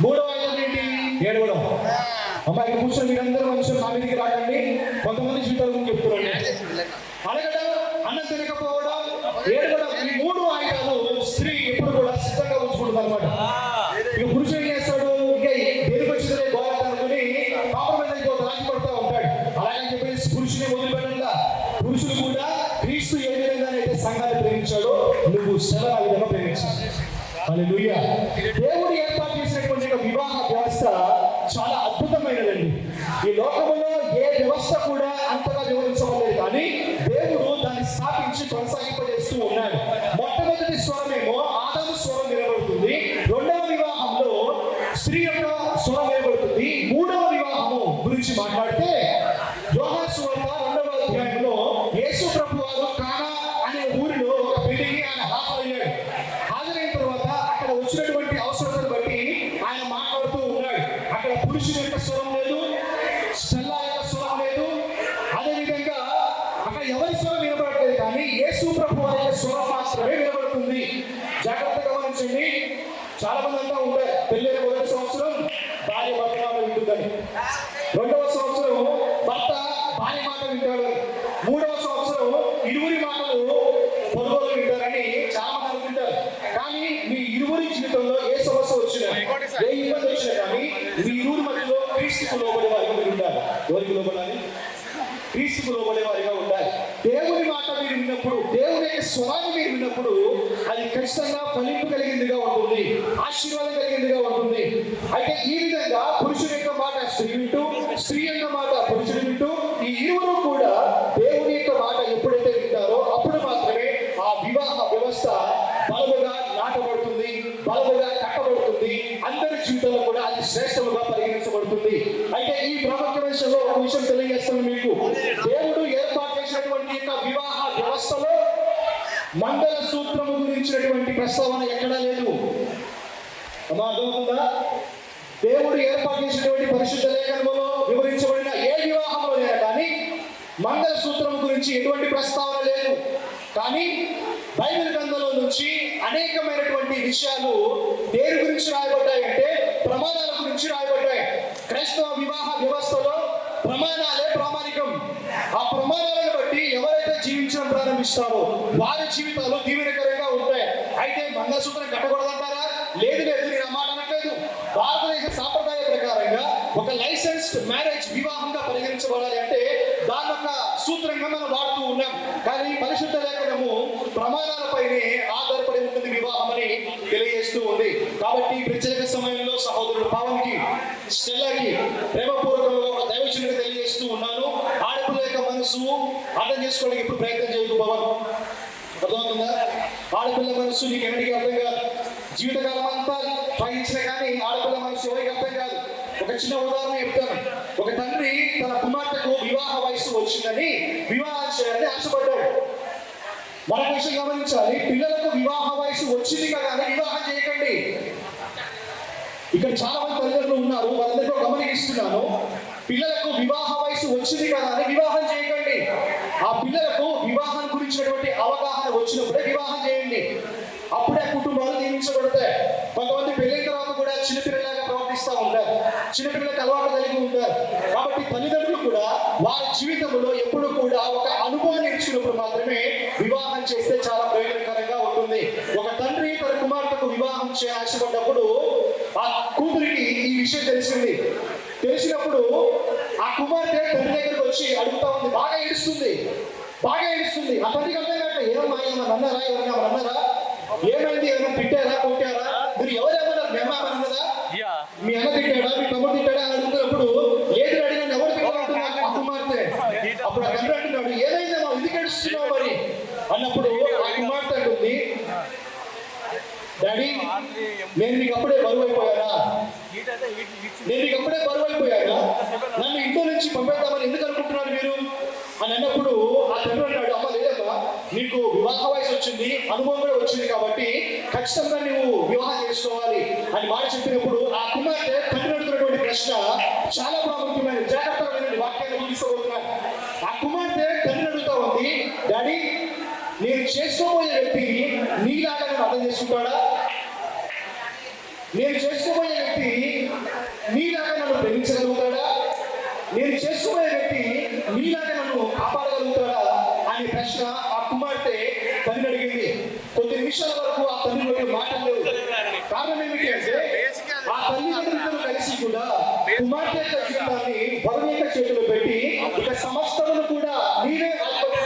మూడవ ఆయుధం ఏంటి? ఏడవడం. అమ్మాయి కూర్చొని మీరందరూ మనుషులు నా మీదకి రాకండి, కొంతమంది జీవితాల గురించి చెప్తున్నాను. అలగడం, అన్నం తినకపోవడం, ఏడవడం, ఈ 3 ఆయుధాలు స్త్రీ ఎప్పుడు కూడా సిద్ధంగా ఉంచుకుంటుంది అనమాట. ఇక పురుషుడు ఏం చేస్తాడు? ఇక దేనికి వచ్చిందే గోడ అనుకుని కాంప్రమైజ్ అయిపోతే రాజీ పడుతూ ఉంటాడు. అలాగని చెప్పేసి పురుషుని వదిలిపెట్టంగా పురుషుడు కూడా క్రీస్తు ఏ విధంగానైతే సంఘాన్ని ప్రేమించాడో నువ్వు శ్రమ ఆ విధంగా ప్రేమించాలి. హల్లెలూయా. దేవుడు ఏర్పాటు చేసినటువంటి వివాహ వ్యవస్థ చాలా అద్భుతమైనదండి. ఈ లోకంలో ఏ వ్యవస్థ కూడా అంతగా వివరించలేదు, కానీ దేవుడు దాన్ని స్థాపించి కొనసాగింపజేస్తూ ఉన్నాడు. మొట్టమొదటి స్వరమేమో ఆదాము స్వరం వినబడుతుంది, రెండవ వివాహంలో స్త్రీ యొక్క స్వరం వినబడుతుంది. మూడవ వివాహము గురించి మాట్లాడితే యోహాను సువార్త 2వ అధ్యాయంలో యేసు ప్రభువారు కానా అనే ఊరిలో ఒక పెళ్లికి ఆయన హాజరయ్యాడు. హాజరైన తర్వాత అక్కడ వచ్చినటువంటి అవసరతను బట్టి ఆయన మాట్లాడుతూ ఉన్నాడు. అక్కడ పురుషుని యొక్క స్వరం లేదు, స్టెల్లా యొక్క స్వరం లేదు, అదేవిధంగా అక్కడ ఎవరి స్వరం వినబడట్లేదు, కానీ యేసు ప్రభువారి యొక్క స్వరం మాత్రమే వినబడుతుంది. జాగ్రత్తగా గమనించండి. చాలా మంది అంతా ఉంటారు, పెళ్ళైన 1వ సంవత్సరం భార్య భర్త మాట వింటుందని, 2వ సంవత్సరం భర్త భార్య మాట వింటాడు, 3వ సంవత్సరం ఇరువురి మాటలు పొరుగులు వింటారని చాలా మంది అనుకుంటారు. కానీ మీ ఇరువురి జీవితంలో ఏ సమస్య వచ్చినా, ఏ ఇబ్బంది వచ్చినా కానీ మీ ఇరువురి మధ్యలో క్రీస్తుకు లోబడే వారిగా మీరు ఉండాలి. ఎవరికి లోబడాలి? క్రీస్తుకు లోబడే వారిగా ఉండాలి. దేవుని మాట మీరు విన్నప్పుడు, దేవుని యొక్క స్వరాన్ని మీరు విన్నప్పుడు అది ఖచ్చితంగా ఫలింపు కలిగిందిగా ఉంటుంది, ఆశీర్వాదం కలిగిందిగా ఉంటుంది. అయితే ఈ విధంగా పురుషుని యొక్క మాట స్త్రీ వింటూ, స్త్రీ యొక్క మాట పురుషుడు వింటూ, ఈ ఇరువురు కూడా దేవుని యొక్క మాట ఎప్పుడైతే వింటారో అప్పుడు మాత్రమే ఆ వివాహ వ్యవస్థ బలముగా నాటబడుతుంది, బలముగా కట్టబడుతుంది. అందరి జీవితంలో కూడా అది శ్రేష్టముగా పరిగణించబడుతుంది. అయితే ఈ ప్రాముఖ్యమైన విషయంలో ఒక విషయం తెలియజేస్తాను మీకు. దేవుడు ఏర్పాటు చేసినటువంటి యొక్క వివాహ వ్యవస్థలో మంగళ సూత్రము గురించినటువంటి ప్రస్తావన ఎక్కడా లేదు. అర్థమవుతుందా? దేవుడు ఏర్పాటు చేసినటువంటి పరిశుద్ధ లేఖనంలో వివరించబడిన ఏ వివాహంలో లేదా కానీ మంగళ సూత్రం గురించి ఎటువంటి ప్రస్తావన లేదు. కానీ బైబిల్ గ్రంథంలో నుంచి అనేకమైనటువంటి విషయాలు దేని గురించి రాయబడ్డాయంటే ప్రమాణాల గురించి రాయబడ్డాయి. క్రైస్తవ వివాహ వ్యవస్థలో ప్రమాణాలే ప్రామాణికం. ఆ ప్రమాణాలను బట్టి ఎవరైతే జీవించడం ప్రారంభిస్తారో వారి జీవితాలు దీవెనకరంగా ఉంటాయి. అయితే మంగళసూత్రం కట్టకూడదంటారా? లేదు లేదు, నేను ఆ మాట అనట్లేదు. భారతదేశ సాంప్రదాయ ప్రకారంగా ఒక లైసెన్స్డ్ మ్యారేజ్ వివాహంగా పరిగణించబడాలి అంటే దాని యొక్క సూత్రంగా మనం వాడుతూ ఉన్నాం. కానీ పరిశుద్ధ లేఖనము ప్రమాణాలపైనే ఆధారపడి ఉంటుంది వివాహం అని తెలియజేస్తూ ఉంది. కాబట్టి ప్రత్యేక సమయంలో సహోదరుడు పవన్కి, స్టెల్లాకి ప్రేమపూర్వకంగా ఒక దైవజనుడికి తెలియజేస్తూ ఉన్నాను. ఆడపిల్ల యొక్క మనసు అర్థం చేసుకోవడానికి ఇప్పుడు ప్రయత్నం చేయకు పవన్. అర్థమవుతుందా? ఆడపిల్ల మనసు నీకు ఎన్నటికీ అర్థం కాదు. జీవితకాలం అంతా ప్రయత్నించినా కానీ ఆడపిల్ల మనసు ఎవరికి అర్థం కాదు. ఒక చిన్న ఉదాహరణ చెప్తాను. ఒక తండ్రి తన కుమార్తెకు వివాహ వయసు వచ్చిందని వివాహం చేయాలని ఆశపడ్డాడు. మరొక విషయం గమనించాలి, పిల్లలకు వివాహ వయసు వచ్చింది కదా అని వివాహం చేయకండి. ఇక్కడ చాలా మంది తల్లిదండ్రులు ఉన్నారు, వాళ్ళందరికీ గమనిస్తున్నాను. పిల్లలకు వివాహ వయసు వచ్చింది కదా అని వివాహం చేయకండి. ఆ పిల్లలకు వివాహం గురించినటువంటి వచ్చినప్పుడే వివాహం చేయండి. అప్పుడే కుటుంబాలు దీవించబడతాయి. కొంతమంది పెళ్ళైన తర్వాత కూడా చిన్నపిల్లలాగా ప్రవర్తిస్తూ ఉంటారు, చిన్నపిల్లలకు అలవాటు కలిగి ఉంటారు. కాబట్టి తల్లిదండ్రులు కూడా వారి జీవితంలో ఎప్పుడు కూడా ఒక అనుభవాన్ని నేర్చుకున్నప్పుడు మాత్రమే వివాహం చేస్తే చాలా ప్రయోజనకరంగా ఉంటుంది. ఒక తండ్రి తన కుమార్తెకు వివాహం ఆశపడ్డప్పుడు ఆ కూతురికి ఈ విషయం తెలిసింది. తెలిసినప్పుడు ఆ కుమార్తె తండ్రి దగ్గరకు వచ్చి అడుగుతా ఉంది, బాగా ఏడుస్తుంది. ఆ తండ్రికి అర్థం కాక, ఏమమ్మా ఏమన్నా అన్నారా, ఎవరైనా అన్నారా, ఏమైంది, ఏమైనా తిట్టారా, కొట్టారా, మీరు ఎవరేమన్నారు, మీ అమ్మ అన్నదా, మీ అన్న తిట్టాడా, మీ తమ్ముడు తిట్టాడా అని అడుగుతున్నప్పుడు ఏది అడిగిన ఎవరు తిట్టాడు ఆ కుమార్తె. అప్పుడు ఆ తండ్రి అంటున్నాడు, ఏమైందేమో ఎందుకు ఏడుస్తున్నావు మరి అన్నప్పుడు ఆ కుమార్తె అంటుంది, డాడీ నేను నీకు అప్పుడే బరువు అయిపోయానా, నన్ను ఇంట్లో నుంచి పంపేద్దామని ఎందుకు అనుకుంటున్నారు మీరు అని అన్నప్పుడు ఆ తండ్రి అన్నాడు, అమ్మ లేదమ్మా, నీకు వివాహ వయసు వచ్చింది, అనుభవం కూడా వచ్చింది, కాబట్టి ఖచ్చితంగా నువ్వు వివాహం చేసుకోవాలి అని మాట చెప్పినప్పుడు ఆ కుమార్తె తండ్రి అడుగుతున్నటువంటి ప్రశ్న చాలా ప్రాముఖ్యమైన జాగ్రత్తమైన వాక్యాన్ని తీసుకోబోతున్నాను. ఆ కుమార్తె తండ్రి అడుగుతా ఉంది, డాడీ నేను చేసుకోబోయే వ్యక్తి నీలాగా నన్ను అర్థం చేసుకుంటాడా, నేను చేసుకోబోయే వ్యక్తి నీలాగా నన్ను ప్రేమించగలుగుతాడా, నేను చేసుకోబోయే వ్యక్తి నీలాగా నన్ను కాపాడగలుగుతాడా అనే ప్రశ్న ఆ కుమార్తె తల్లి అడిగింది. కొద్ది నిమిషాల వరకు ఆ తల్లి మాటలు లేవు. కారణం ఏమిటి అంటే ఆ తల్లిదండ్రులు కలిసి కూడా కుమార్తె యొక్క జీవితాన్ని వరుణ్ యొక్క చేతిలో పెట్టి ఇక సమస్తమును కూడా నీవే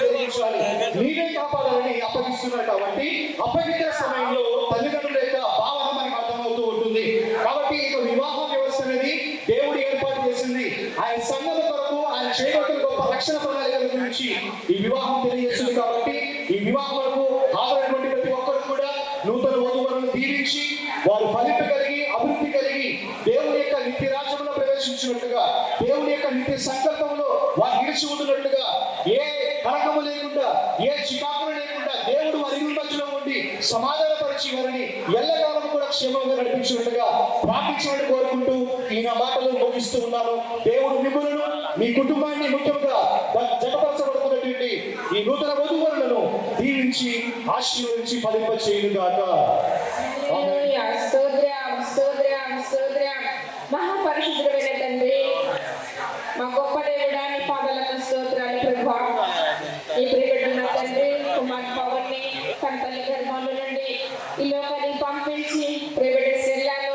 నిర్వహించాలి, నీవే కాపాడాలని అప్పగిస్తున్నారు. కాబట్టి అప్పగించే సమయంలో తల్లిదండ్రుల యొక్క భావన మనకు అర్థమవుతూ ఉంటుంది. కాబట్టి ఇక వివాహ వ్యవస్థ అనేది దేవుడు ఏర్పాటు చేసింది. ఆయన సంఘం కొరకు ఆయన చేయగల గొప్ప రక్షణ ప్రణాళికల గురించి ఈ వివాహం తెలియజేస్తుంది. కాబట్టి ఈ వివాహాలకు హాజరైనటువంటి ప్రతి ఒక్కరు కూడా నూతన వధువులను దీవించి వారు ఫలింపు కలిగి అభివృద్ధి కలిగి దేవుని యొక్క నిత్య రాజ్యంలో ప్రవేశించినట్టుగా, దేవుని యొక్క నిత్య సంకల్పంలో వారు నిలిచి ఉంటున్నట్టుగా, ఏ కలకము లేకుండా, ఏ చికాకులు లేకుండా దేవుడు వారి మధ్యలో ఉండి సమాధానపరిచి వారిని ఎల్లకాలం కూడా క్షేమంగా నడిపించినట్టుగా ప్రార్థించాలని కోరుకుంటూ ఈ నా మాటలు ముగిస్తూ ఉన్నాను. దేవుడు మిమ్మల్ని, మీ కుటుంబాన్ని, ముఖ్యంగా జతపరచబడుతున్నటువంటి ఈ నూతన వధువులను దీవించి ఆశీర్వదించి ఫలింప చేయుగాక. మహాపరిశుద్ధుడైన తండ్రి, మా గొప్ప దేవుడా, నీ పాదాలకు స్తోత్రాలు ప్రభా. ఈ ప్రియబిడ్డ తండ్రి కుమార్ పవన్ని తన తల్లి గర్భంలో నుండి ఈ లోకాన్ని పంపించి, ప్రియబిడ్డ శరీరాలు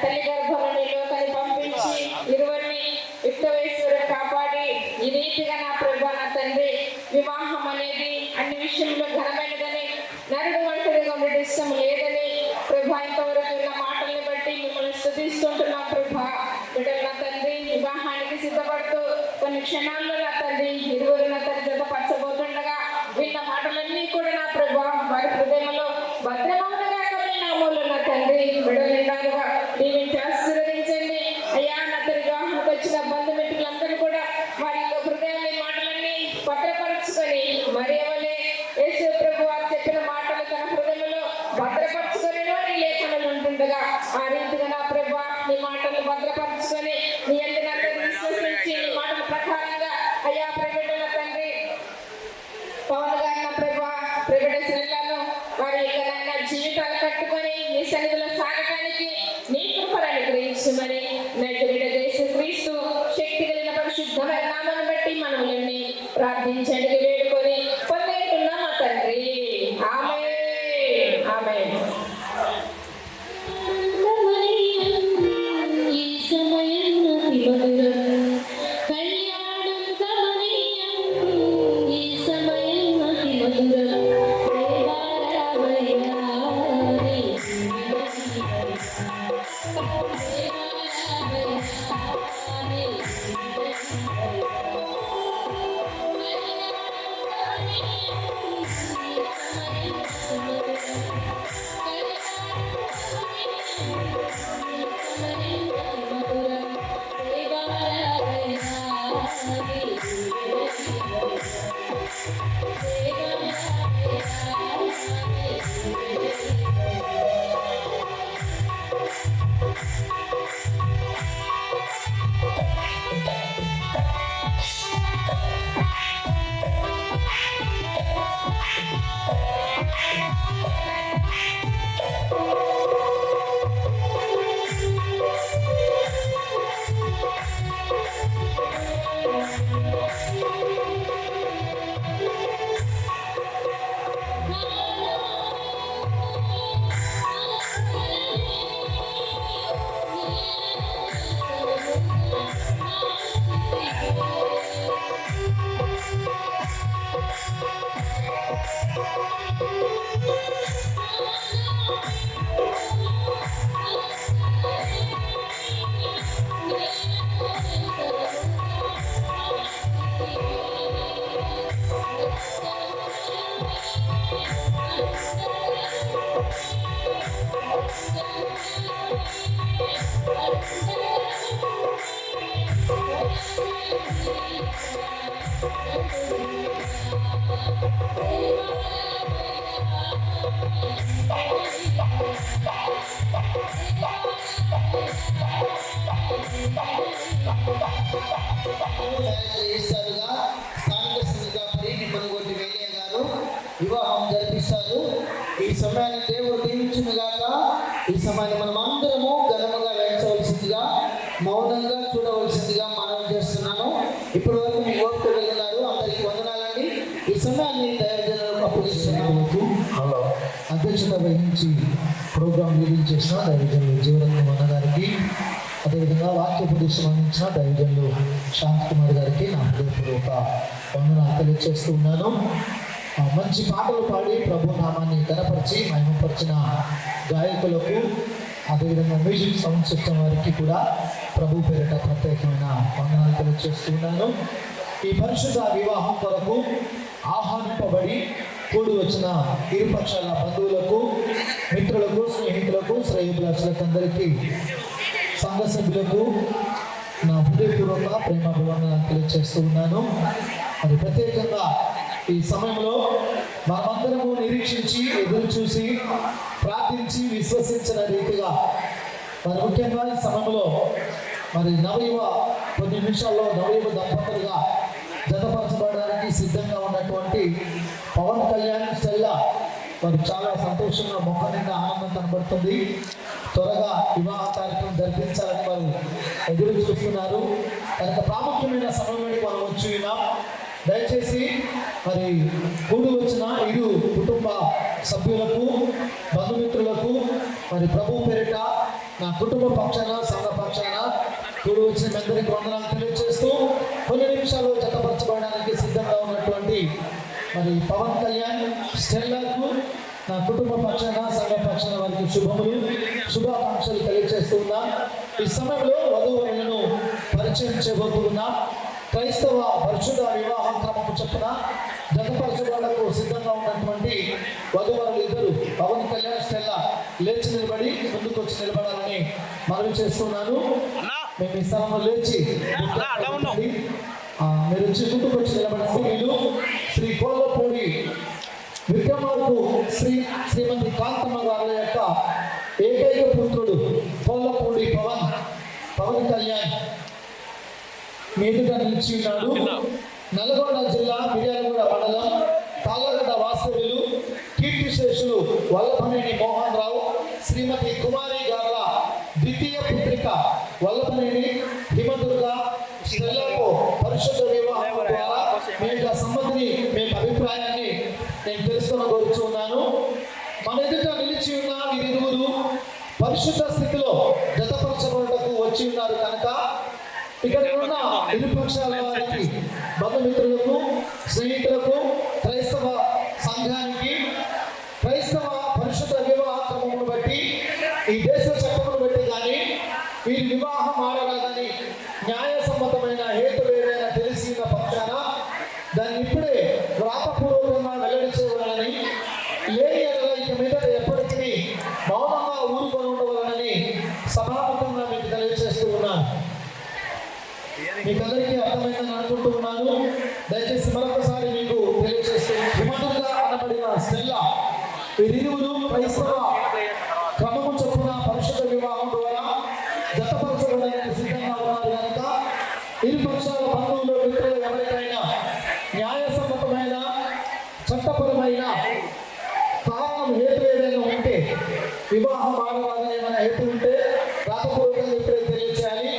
తల్లి గర్భంలో ఈ లోకాన్ని పంపించి ఇరువురిని యుక్త వయస్సులో కాపాడి ఈ రీతిగా నా ప్రభా నా తండ్రి వివాహం అనేది అన్ని విషయంలో ఘనమైనదని, నరుడు ఒంటరిగా ఉండడం ఇష్టం లేదని ప్రభా ఇంతవరకు ఉన్న మాటల్ని బట్టి మిమ్మల్ని స్తుతిస్తుంటున్నాం ప్రభా. బిడ్డలు నా తండ్రి వివాహానికి సిద్ధపడుతూ కొన్ని క్షణాల్లో నా తండ్రి ఇరువురు నా తండ్రి జతపరచబోతుండగా విన్న మాటలన్నీ కూడా నా ప్రభా వారి హృదయంలో భద్రమవునగా నామూలు నా తండ్రి బిడ్డలు నిండారుగా దీవించి ఆశీర్వదించండి అయ్యా. నా తండ్రి వివాహానికి వచ్చిన బంధుమిత్రులందరూ కూడా వారి యొక్క హృదయాన్ని మాటలన్నీ భద్రపరచుకొని మరి ఎవరే యేసు ప్రభు వారు చెప్పిన మాటలు తన హృదయంలో భద్రపరచుకొని నీ లేఖనాలు ఉంటుండగా ఆ రీతిగా నా ప్రభా నీ మాటలు భద్రపరచుకొని నీ అంటే నా తండ్రి విశ్వసించి నీ మాటల ప్రకారంగా అయ్యా ప్రైవేట్ తండ్రి పవన్ గారి నా ప్రభా ప్రైవేట్ శ్రేణులను వారి యొక్క జీవితాలు కట్టుకొని నీ సన్నిధిలో సాగటానికి నీ కృపలను గ్రహించమని నటుడ దేశ క్రీస్తు శక్తి కలిగిన పరిశుద్ధమైన నామాన్ని బట్టి మనల్ని ప్రార్థించండి వేడుకొని పొందుతున్నాం మా తండ్రి. ఆమేన్ ఆమేన్. ఈ సమయం అతి మధురం, కళ్యాణం కమనీయం. ఈ సమయం అతి మధురం, దేవాలయమయ్యా నీ Thank you. చేస్తారుగా స్థానిక శ్రీకాపరి నిమ్మనగొట్టి వేలయ్య గారు వివాహం జరిపిస్తారు. ఈ సమయాన్ని దేవుడు దీవించును గాక. ఈ సమయాన్ని మనం అందరము ఘనముగా వేయించవలసిందిగా మౌనంగా చూడవలసిందిగా మనం చేస్తున్నాను. ఇప్పటి వరకు మీ ఓపిక ఉన్నారు. అందరికీ వందనాలండి. ఈ సమయాన్ని దైవజనులకు అప్పగిస్తున్నాము. అధ్యక్షత వహించి ప్రోగ్రాం లీడింగ్ చేసిన దైవజనులు జీవరత్నం అన్న గారికి, అదేవిధంగా వాక్యోపదేశం అందించిన దైవజనులు శాంత్ కుమార్ గారికి నా హృదయపూర్వక వందనాలు తెలియజేస్తూ ఉన్నాను. మంచి పాటలు పాడి ప్రభు నామాన్ని కనపరిచి మహిమపరిచిన గాయకులకు, అదేవిధంగా మ్యూజిక్ సౌండ్ సిస్టమ్ వారికి కూడా ప్రభు పేరిట ప్రత్యేకమైన వందనాలు తెలియజేస్తూ ఉన్నాను. ఈ పరిశుద్ధ వివాహం కొరకు ఆహ్వానింపబడి కూడి వచ్చిన ఇరుపక్షాల బంధువులకు, మిత్రులకు, స్నేహితులకు, శ్రేయోభిలాషులకు అందరికీ, సంఘ సభ్యులకు నా హృదయపూర్వక ప్రేమాభివందనాలు తెలియజేస్తూ ఉన్నాను. మరి ప్రత్యేకంగా ఈ సమయంలో మనమందరము నిరీక్షించి ఎదురు చూసి ప్రార్థించి విశ్వసించిన రీతిగా మరి ముఖ్యంగా ఈ సమయంలో మరి కొన్ని నిమిషాల్లో నవయువ దంపతులుగా జతపరచబడడానికి సిద్ధంగా ఉన్నటువంటి పవన్ కళ్యాణ్, స్టెల్లా మరి చాలా సంతోషంగా మొక్క నిండా ఆనందం కనబడుతుంది. త్వరగా వివాహ కార్యక్రమం జరిపించాలని వారు ఎదురు చూస్తున్నారు. కనుక ప్రాముఖ్యమైన సమయంలో మనం వచ్చి ఉన్నాం. దయచేసి మరి కూడి వచ్చిన ఇరు కుటుంబ సభ్యులకు, బంధుమిత్రులకు మరి ప్రభు పేరిట నా కుటుంబ పక్షాన, సంఘ పక్షాన కూడి వచ్చిన అందరికీ వందనాలు తెలియజేస్తూ కొన్ని నిమిషాలు జతపరచబడడానికి సిద్ధంగా ఉన్నటువంటి మరి పవన్ కళ్యాణ్, స్టెల్లాకు నా కుటుంబ పక్షాన, సంఘ పక్షాన వారికి శుభాకాంక్షలు తెలియజేస్తూ ఉన్నా. ఈ సమయంలో వధువులను పరిచయం చేయబోతున్నా. క్రైస్తవ పరిశుద్ధ వివాహ క్రమము చొప్పున జతపరచబడకు సిద్ధంగా ఉన్నటువంటి వధువరులు ఇద్దరు పవన్ కళ్యాణ్, స్టెల్లా లేచి నిలబడి ముందుకు వచ్చి నిలబడాలని మనవి చేస్తున్నాను. మేము ఈ స్థలంలో లేచి మీరు వచ్చి ముందుకు వచ్చి నిలబడండి. వీళ్ళు శ్రీ కోళ్ళపూడి విక్రమార్కు శ్రీమతి కాంతమ్మ గారి యొక్క ఏకైక పుత్రుడు కోళ్ళపూడి పవన్ కళ్యాణ్ మీదుగా నిలిచి ఉన్నాడు. నల్గొండ జిల్లా మిర్యాలగూడ మండలం తాళ్ళగడ్డ వాస్తవ్యులు కీర్తిశేషులు వల్లభనేని మోహన్ రావు, శ్రీమతి కుమారి గార్ల ద్వితీయ పుత్రిక వల్లభనేని హిమదుర్గ స్టెల్లాకు పరిశుద్ధ వివాహం ద్వారా మేము సంబంధిని మేము అభిప్రాయాన్ని నేను తెలుసుకొని కోరుచు ఉన్నాను. మన ఎదుట నిలిచి ఉన్న వీరిరువురు పరిశుద్ధ స్థితిలో జతపరచబడటకు వచ్చి ఉన్నారు కనుక ఇక్కడ ఉన్న ఇరుపక్షాల వారికి, బంధుమిత్రులకు, స్నేహితులకు, క్రైస్తవ సంఘానికి, క్రైస్తవ పరిశుద్ధ వివాహ క్రమమును బట్టి, ఈ దేశ చట్టమును బట్టి కానీ వీరి వివాహం ఆడరాదని న్యాయసమ్మతమైన హేతు ఏదైనా తెలిసిన పక్షాన దాన్ని ఇప్పుడే వ్రాతపూర్వకంగా వెల్లడి చేయవాలని, లేని ఇక మీద ఎప్పటికీ మౌనంగా ఊరుకొని ఉండవాలని సభాముఖంగా మీకు తెలియజేస్తూ ఉన్నాను. మీకు అందరికీ అర్థమైందని అనుకుంటూ ఉన్నాను. దయచేసి మరొకసారి మీకు తెలియజేస్తూ, హిమదుర్గా అనబడిన స్టెల్లా వీరిరువురు క్రైస్తవ క్రమము చొప్పున పరిశుద్ధ వివాహం ద్వారా జతపరచబడడానికి సిద్ధంగా ఉన్నారు కనుక ఇరుపక్షాల బంధువులు, మిత్రులు ఎవరికైనా న్యాయసమ్మతమైన చట్టపరమైన కారణం హేతు ఏదైనా ఉంటే, వివాహం ఆడరాదని ఏమైనా హేతు ఉంటే రాతపూర్వకంగా ఇప్పుడే తెలియచేయాలి.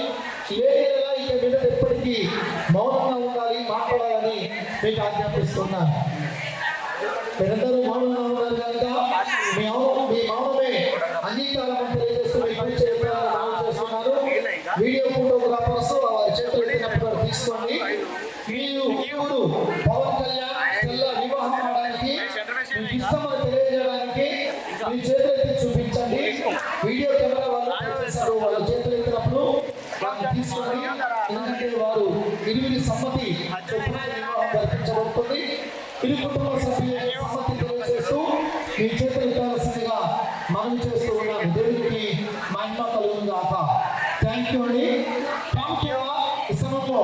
లేదా ఇక మీద ఎప్పటికీ మౌనంగా ఉండాలి, మాట్లాడాలని మీకు ఆజ్ఞాపిస్తున్నాను. మీరందరూ మౌనంగా ఉన్నారు కనుక మీ మౌనమే అంగీకారం అని తెలియజేస్తూ మీకు చేస్తున్నారు. వీడియో ఫోటోగ్రాఫర్స్ వారి చేతులు ఎత్తినప్పుడు తీసుకోండి. మీరు పవన్ కళ్యాణ్, స్టెల్లా వివాహం అవడానికి మీకు ఇష్టమని తెలియజేయడానికి మీ చేతులు ఎత్తి చూపించండి. వీడియో కెమెరా వాళ్ళు చేశారు, వాళ్ళ చేతులు ఎత్తినప్పుడు వారిని తీసుకొని, ఎందుకంటే వారు ఇరువురి సమ్మతి చొప్పున వివాహం జరిపించబడుతుంది. ఇరు కుటుంబ సభ్యుల సమ్మతి తెలియజేస్తూ మీ చేతులు ఎత్తాల్సిందిగా మనం చేస్తూ ఉన్నాను. దేవుడికి మహిమ కలుగును గాక. థ్యాంక్ యూ అండి. ప్రాముఖ్యంగా ఈ సమయంలో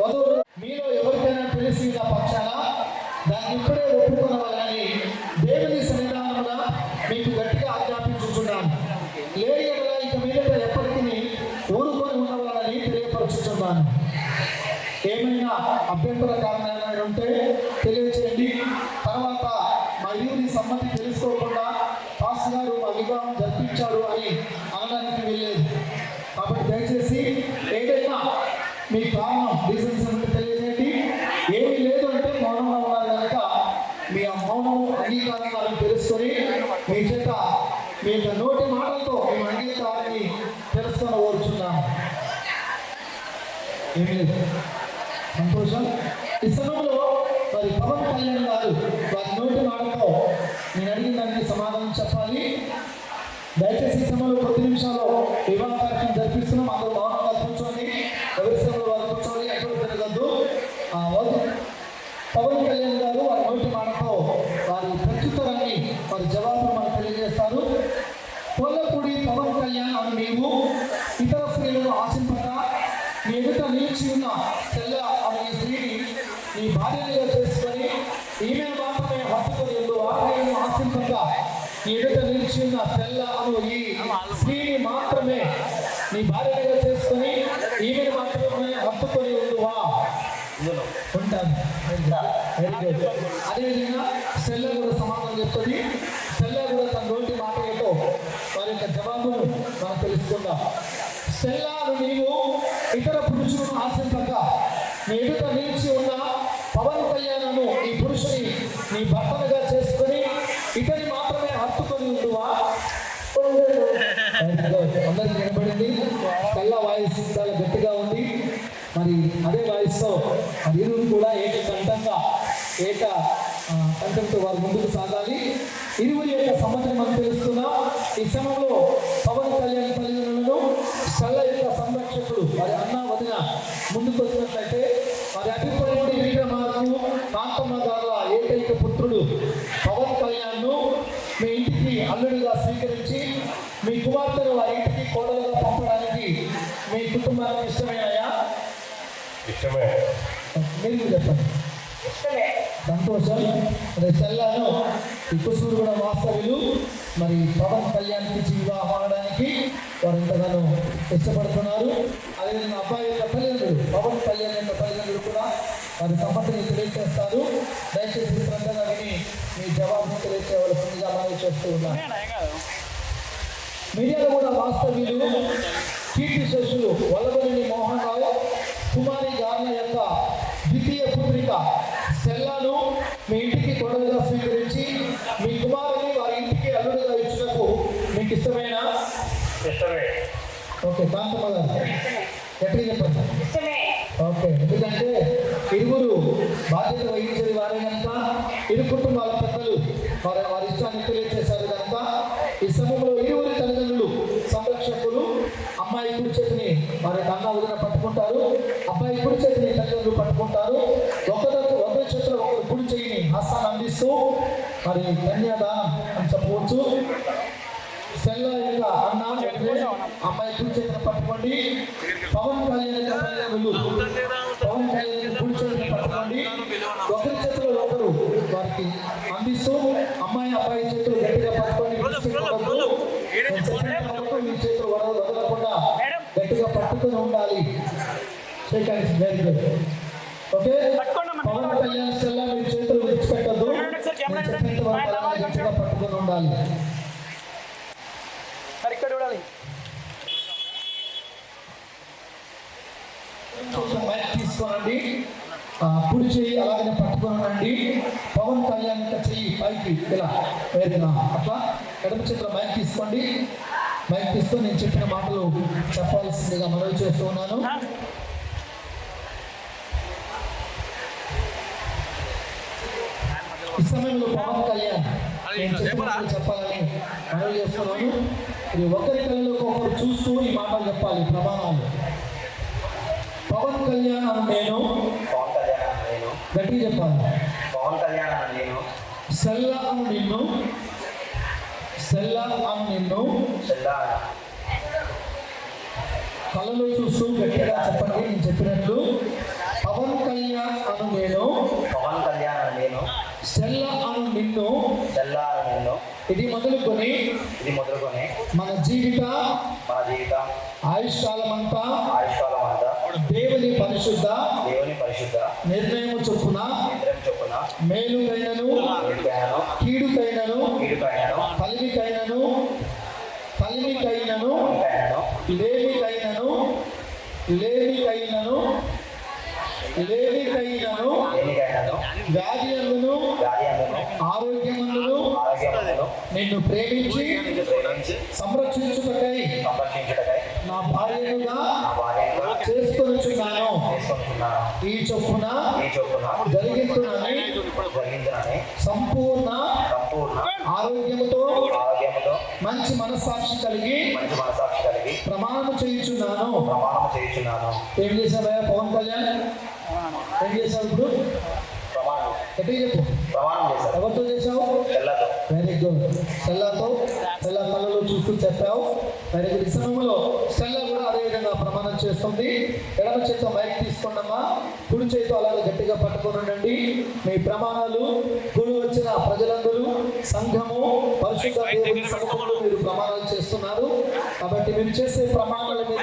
వధువులు మీలో ఎవరికైనా తెలిసిన పక్షాన దాన్ని ఇప్పుడే ఒప్పుకున్నవారని దేవుని సన్నిధానంలో మీకు గట్టిగా ఆజ్ఞాపించుచున్నాను. లేని ఎడల ఇక మీదట ఎప్పటికీ ఊరుకొని ఉన్నవారని తెలియపరచుచున్నాను. ఏమైనా అభ్యంతర కారణాలు ఉంటే తెలియచేయండి. తర్వాత మా ఇరువురి సమ్మతి తెలుసుకోకుండా పాస్ గారు మా వివాహం జరిపించాడు అని అనడానికి వెళ్ళలేదు. కాబట్టి దయచేసి ఏదైనా మీ కారణం రీజన్స్ అంటే తెలియజేయండి. ఏమీ లేదు అంటే మౌనంగా ఉన్నారు కనుక మీ ఆ మౌనం అంగీకారాలను తెలుసుకొని మీ చేత మీ యొక్క నోటి మాటలతో మేము అంగీకారాన్ని తెలుసుకొని కోరుచున్నాము. ఏమీ లేదు, సంతోషం. ఈ సమయంలో మరి పవన్ కళ్యాణ్ గారు వారి నోటి మాటతో నేను అడిగిన దానికి సమాధానం చెప్పాలి. దయచేసి ఈ సమయంలో కొద్ది నిమిషాల్లో వివాహ కార్యక్రమం జరిపిస్తున్నాం. అందరూ మౌనంగా కూర్చోండి, ఎవరి సమయంలో వారు కూర్చోండి, ఎక్కడ తిరగద్దు. పవన్ కళ్యాణ్ గారు వారి నోటి మాటతో వారి ప్రత్యుత్తరాన్ని వారి జవాబును మనకు తెలియజేస్తారు. కొల్లపూడి పవన్ కళ్యాణ్ అని నీవు ఇతర స్త్రీలను ఆశింపక నీ ఎదుట నిలిచి ఉన్న చెల్ల అనే ఈ స్త్రీని నీ భార్యగా చేసుకొని ఈమెను మాత్రమే హత్తుకొని నేను ఆశింపక నీ ఎదుట నిలిచి ఉన్న చెల్ల అను ఈ స్త్రీని మాత్రమే నీ భార్యగా చేసుకొని ఈమెను మాత్రమే హత్తుకొని ఉండువా? ఉంటాను. Very good. అదేవిధంగా స్టెల్లా కూడా సమాధానం చెప్తుంది. స్టెల్లా కూడా తన నోటి మాటలతో వారి యొక్క జవాబును మనం తెలుసుకుందాం. స్టెల్లాను నీవు ఇతర పురుషులను ఆశింపక నీ ఎదుట నిలిచి ఉన్న పవన్ కళ్యాణ్ను ఈ పురుషుని నీ భర్తలుగా చేసుకొని ఇతని మాత్రమే హత్తుకొని ఉండువా? అందరికి వినబడింది. స్టెల్లా వాయిస్ చాలా గట్టిగా ఉంది. మరి అదే వాయిస్తో మరి ఇరువురు కూడా కంఠంతో వారు ముందుకు సాగాలి. ఇరువురి యొక్క సమ్మతిని మనం తెలుస్తున్నాం. ఈ సమయంలో పవన్ కళ్యాణ్ తల్లిదండ్రులను స్టెల్లా యొక్క సంరక్షకుడు వారి అన్న వదిన ముందుకు వచ్చినట్లయితే వారి అభిప్రాయం విక్రమార్కు కాంతమ్మ గారుల ఏకైక పుత్రుడు పవన్ కళ్యాణ్ను మీ ఇంటికి అల్లుడిగా స్వీకరించి మీ కుమార్తెను వారి ఇంటికి కోడలుగా పంపడానికి మీ కుటుంబానికి ఇష్టమేనాయా? ఇష్టమే. మీరు చెప్పండి. సంతోషం. మరి చెల్లాను ఈ కుసూరు కూడా వాస్తవ్యులు మరి పవన్ కళ్యాణ్కి వివాహం ఆడడానికి వారు ఎంతగానో ఇష్టపడుతున్నారు. అదేవిధంగా అబ్బాయి యొక్క తల్లిదండ్రులు పవన్ కళ్యాణ్ యొక్క తల్లిదండ్రులు కూడా వారి సమ్మతిని తెలియజేస్తారు. దయచేసి శ్రద్ధగా విని మీ జవాబును తెలియజేయవలసిందిగా మనం చేస్తూ ఉన్నాం. మీడియాలో కూడా వాస్తవ్యులు కీర్తిశేషులు వల్లభనేని మోహన్ రావు కుమారి గార్ల యొక్క ద్వితీయ పుత్రిక స్టెల్లాను మీ ఇంటికి కోడలుగా స్వీకరించి మీ కుమారుని వారి ఇంటికి అల్లుడుగా ఇచ్చినకు మీకు ఇష్టమేనా? ఇష్టమే. ఓకే. కాంతమ్మ గారు ఎక్కడికి చెప్పండి. ఓకే. ఎందుకంటే ఇరువురు బాధ్యత వహించేది వారే కనుక ఇరు కుటుంబాల పెద్దలు వారి ఇష్టాన్ని తెలియజేశారు కనుక ఈ సమయంలో ఇరువురి తల్లిదండ్రులు సంరక్షకులు అమ్మాయి కుడి చేతిని వారి అన్న వదిన పట్టుకుంటారు, అబ్బాయి కుడి చేతిని తల్లిదండ్రులు పట్టుకుంటారు. ఒకరి చేతిలో ఒకరు కుడి చేయిని హస్తాన్ని అందిస్తూ మరి కన్యాదానం అని చెప్పవచ్చు. స్టెల్లా యొక్క అన్న అమ్మాయి కుడి చేతిని పట్టుకోండి. పవన్ కళ్యాణ్ పవన్ కళ్యాణ్ కుడి చేతిని పట్టుకోండి. ఒకరి చేతిలో ఒకరు వారికి అందిస్తూ అమ్మాయి అబ్బాయి చేతులు గట్టిగా పట్టుకొని మీ చేతులు వదలకుండా గట్టిగా పట్టుకొని ఉండాలి. Very good. Okay. Pavan Kalyan Stella మీ చేతులు విడిచిపెట్టద్దు, గట్టిగా పట్టుకొని ఉండాలి. తీసుకోనండి. కుడి చెయ్యి అలాగనే పట్టుకోనండి. పవన్ కళ్యాణ్ యొక్క చెయ్యి పైకి ఇలా వేరుగా అట్లా ఎడమ చేతిలో మైక్ తీసుకోండి. మైక్ తీసుకొని నేను చెప్పిన మాటలు చెప్పాల్సిందిగా మనవి చేస్తూ ఉన్నాను. ఈ సమయంలో పవన్ కళ్యాణ్ నేను చెప్పినట్లు చెప్పాలని మనవి చేస్తున్నాను. ఇది ఒకరి కళ్ళలోకి ఒకరు చూస్తూ ఈ మాటలు చెప్పాలి. ప్రమాణాలు. పవన్ కళ్యాణ్ అని నేను, పవన్ కళ్యాణ్ అని నేను, గట్టి చెప్పాలి. పవన్ కళ్యాణ్ అని నేను, సెల్లా అని నిన్ను, సెల్లా అని నిన్ను చెల్లా కళ్ళలో చూస్తూ గట్టిగా చెప్పండి. నేను చెప్పినట్లు పవన్ కళ్యాణ్ అను నేను, పవన్ కళ్యాణ్ అని నేను, సెల్లా అను నిన్ను చెల్లా అని నేను, ఇది మొదలుకొని మన జీవిత ఆయుష్కాలమంతా దేవుని పరిశుద్ధ నిర్ణయం చొప్పున మేలుకైనను కీడుకైనను కలిమికైనను లేమికైనను వ్యాధి అందును ఆరోగ్యమందును నిన్ను ప్రేమించి సంరక్షించుటకై నా భార్యగా చేసుకొనుచున్నాను. ఈ చొప్పున జరిగించునని సంపూర్ణ ఆరోగ్యముతో మంచి మనస్సాక్షి కలిగి ప్రమాణం చేయుచున్నాను. ఏం చేశావా పవన్ కళ్యాణ్? ఏం చేశావు ఇప్పుడు? ఎట్లా చెప్పు. ఎవరితో చేశావు? Very good. సెల్లా కళ్ళలో చూస్తూ చెప్పావు. Very good. ఈ సమయంలో సెల్లా కూడా అదేవిధంగా ప్రమాణం చేస్తుంది. ఎడమ చేతితో మైక్ తీసుకోండమ్మా, కుడి చేతితో అలాగే గట్టిగా పట్టుకొని ఉండండి. మీ ప్రమాణాలు కూడి వచ్చిన ప్రజలందరూ సంఘము పరిశుద్ధ దేవుని సముఖంలో మీరు ప్రమాణాలు చేస్తున్నారు కాబట్టి మీరు చేసే ప్రమాణాల మీద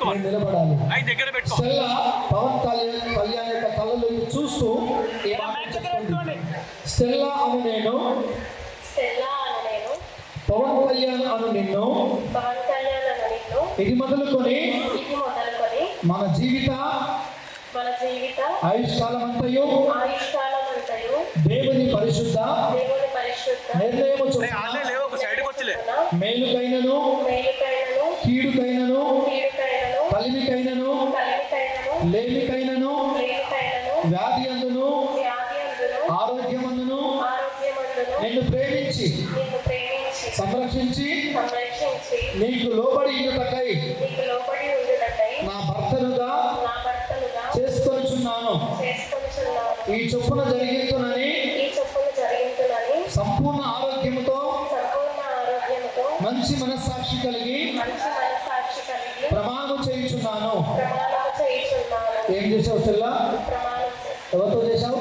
మీరు నిలబడాలి. సెల్లా పవన్ కళ్యాణ్ యొక్క కళ్ళలోకి చూస్తూ ఈ మాట చెప్తుంది. స్టెల్లా అను నేను, పవన్ కళ్యాణ్ అను నిన్ను, ఇది మొదలుకొని మన జీవిత ఆయుష్కాలమంతయు దేవుని పరిశుద్ధ నిర్ణయము చొప్పున మేలుకైనను కీడుకైనను కలిమికైనను లేమికైనను వ్యాధి అందును ఆరోగ్యమందును నిన్ను ప్రేమించి సంరక్షించి నీకు లోబడి ఉండుటకై నా భర్తనుగా చేసుకొనుచున్నాను. ఈ చొప్పున జరిగించునని సంపూర్ణ ఆరోగ్యముతో మంచి మనస్సాక్షి కలిగి ప్రమాణం చేయుచున్నాను. ఏం చేసావు చెల్లా? ఎవరితో చేశావు?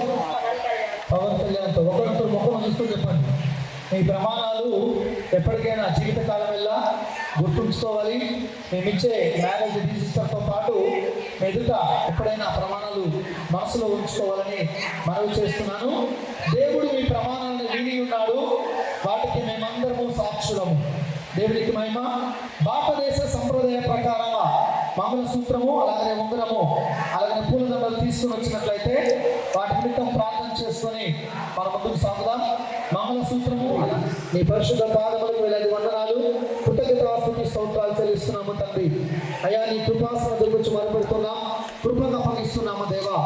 పవన్ కళ్యాణ్తో. ఒకరితో ముఖం చూస్తూ చెప్పండి. మీ ప్రమాణాలు ఎప్పటికైనా జీవితకాలం వెళ్ళా గుర్తుంచుకోవాలి. మేమిచ్చే మ్యారేజ్ రిజిస్టర్తో పాటు ఎదుట ఎప్పుడైనా ప్రమాణాలు మనసులో ఉంచుకోవాలని మనవి చేస్తున్నాను. దేవుడు మీ ప్రమాణాలను విని ఉన్నాడు. వాటికి మేమందరము సాక్షులము. దేవుడికి మహిమ. భారతదేశ సంప్రదాయ ప్రకారంగా మంగళసూత్రము అలాగే ఉంగరము అలాగే పూలదండలు తీసుకుని వచ్చినట్లయితే వాటి నిమిత్తం ప్రార్థన చేసుకొని మన ముందుకు సాగుదాం. మంగళసూత్రము నీ పరిశుద్ధ పాదములకు వేలాది వందనాలు, కృతజ్ఞతాస్తుతి స్తోత్రాలు చెల్లిస్తున్నాము తండ్రి. అయ్యా నీ కృపాసన దగ్గర మొరపెడుతున్నాం, కృపగా అప్పగిస్తున్నాము దేవా.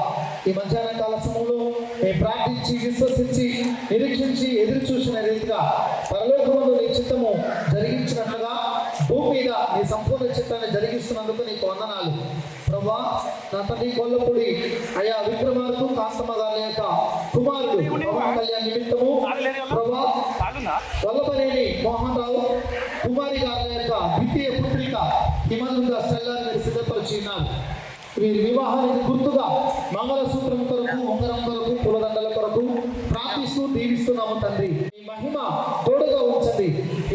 ఈ మధ్యాహ్న కాల సమయంలో మేము ప్రార్థించి విశ్వసించి నిరీక్షించి ఎదురు చూసిన రీతిగా పరలోకమందు నీ చిత్తము జరిగించినట్లుగా భూమి మీద నీ సంపూర్ణ చిత్తాన్ని జరిగిస్తున్నందుకు నీకు వందనాలు ప్రభా. నా తండ్రి కొల్లపూడి అయా విక్రమార్కు కాంతమ్మ గారి యొక్క కుమారుడు పవన్ కళ్యాణ్ నిమిత్తము ప్రభా, వల్లభనేని మోహన్ రావు కుమారి గారి యొక్క ద్వితీయ పుత్రిక హిమనుగా సెల్లాన్ని మీరు సిద్ధపరిచి ఉన్నారు. వీరి వివాహానికి గుర్తుగా మంగళసూత్రం కొరకు ఉంగరం కొరకు పూలదండల కొరకు ప్రార్థిస్తూ దీవిస్తున్నాము తండ్రి. ఈ మహిమ తోడుగా ఉంచండి.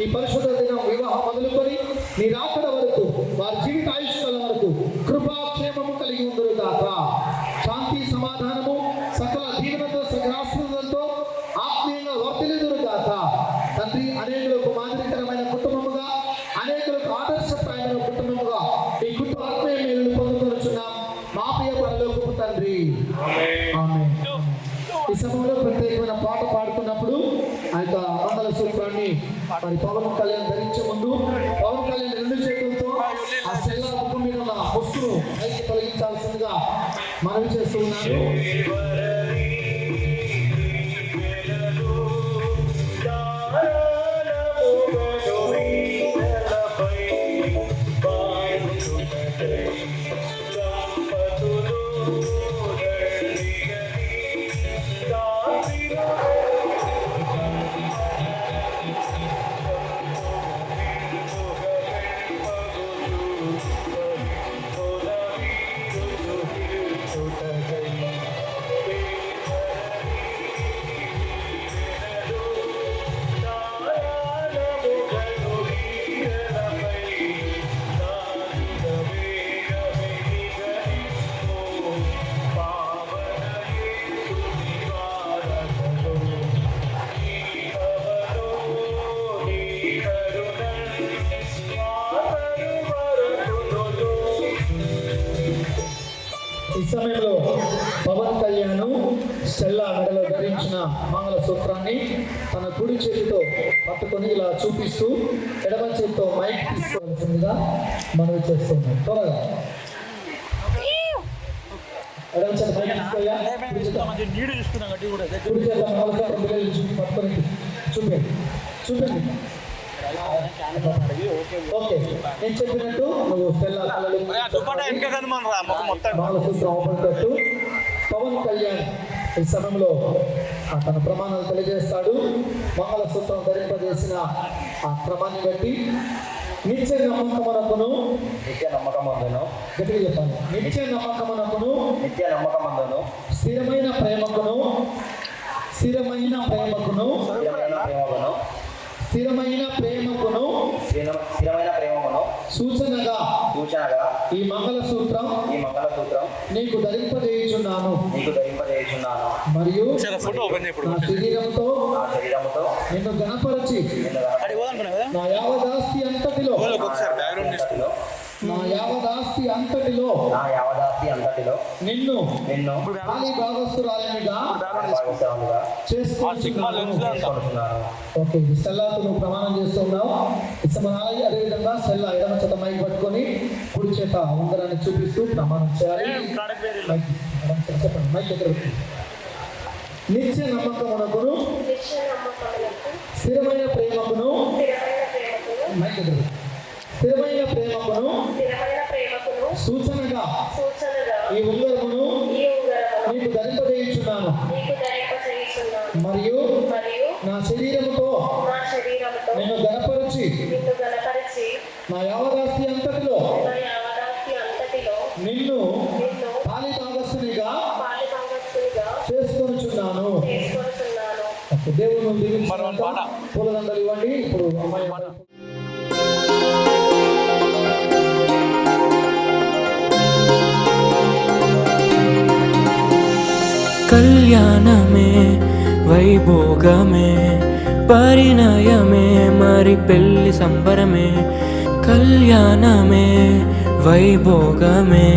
ఈ పరిశుద్ధ దినం వివాహం మొదలుకొని నీ రాకడ వరకు వారి జీవిత ఆయుష్కాలం వరకు కృపాక్షేమము కలిగి ఉందరు కాక. శాంతి సమాధానము సకల దీవెనతో సకలాశ్రదంతో ఆత్మీయంగా వర్తిల్లుదురు కాక తండ్రి. అనేకులకు మాదిరికరమైన కుటుంబముగా, అనేకులకు ఆదర్శప్రాయమైన కుటుంబముగా ఈ కుటుంబ ఆత్మీయ మేలు పొందుకొనుచున్నాం మా ప్రియ పరలోకపు తండ్రి. ఆమేన్. ఈ సమయంలో ప్రత్యేకమైన పాట పాడుతున్నప్పుడు ఆ యొక్క మంగళసూత్రాన్ని మరి పవన్ కళ్యాణ్ ధరించే ముందు పవన్ కళ్యాణ్ రెండు చేతులతో ఆ సెల్లా ముఖం మీద ఉన్న ముసుగును పైకి తొలగించాల్సిందిగా మనవి చేస్తూ ఉన్నాను. కుడి చేతితో పట్టుకొని ఇలా చూపిస్తూ ఎడమ చేతితో మైక్ తీసుకోవాల్సిందిగా మనం చేస్తున్నాం. త్వరగా ఎడమ చేత మైక్ తీసుకోయా, కుడి చేత మంగళసూత్రం పిల్లలు పట్టుకొని చూపండి. ఓకే, నేను చెప్పినట్టు నువ్వు మంగళసూత్రం ఓపెన్ కట్టు. పవన్ కళ్యాణ్ ఈ సమయంలో తన ప్రమాణాలు తెలియజేస్తాడు. మంగళసూత్రం ధరింపజేసిన ఆ క్రమాన్ని బట్టి నిత్య నమ్మకమునకును గట్టిగా చెప్పాలి, నిత్య నమ్మకమునకును స్థిరమైన ప్రేమకును సూచనగా ఈ మంగళసూత్రం నీకు ధరింపజేయుచున్నాను మరియు నా శరీరంతో నిన్ను గణపరచి నా యావదాస్తి అంతటిలో నిన్ను ఖాళీ భాగస్తురాలినిగా చేసుకుంటున్నాను. ఓకే, స్టెల్లాతో నువ్వు ప్రమాణం చేస్తున్నావు. ఇసమనాలి అదేవిధంగా స్టెల్లా ఎడమ చేత మైక్ పట్టుకొని కుడి చేత ఉంగరాన్ని చూపిస్తూ ప్రమాణం చేయాలి. చెప్పండి, మైక్ దగ్గర నిత్య నమ్మకమునకును స్థిరమైన ప్రేమకును సూచనగా ఈ ఉంగరమును నీకు ధరింపజేయుచున్నాను మరియు నా శరీరముతో నిన్ను గణపరిచి నా యావదాస్తి అంతటిలో నిన్ను పాలిభాగస్తునిగా చేసుకొనుచున్నాను. దేవుని దీవించిన పూలదండలు ఇవ్వండి. ఇప్పుడు అమ్మాయి కళ్యాణమే వైభోగమే పరిణయమే మరి పెళ్లి సంబరమే. కళ్యాణమే వైభోగమే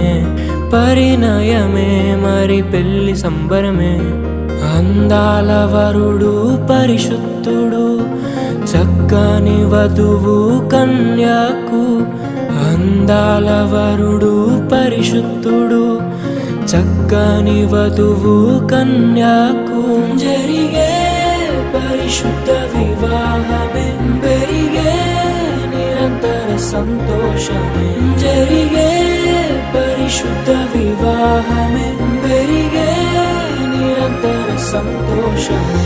పరిణయమే మరి పెళ్లి సంబరమే. అందాల వరుడు పరిశుద్ధుడు చక్కని వధువు కన్యాకు. అందాల వరుడు పరిశుద్ధుడు చక్కని వధువు కన్యాకు. జరిగే పరిశుద్ధ వివాహమే పెరిగే నిరంతర సంతోషమే. జరిగే పరిశుద్ధ వివాహమే పెరిగే నిరంతర సంతోషమే.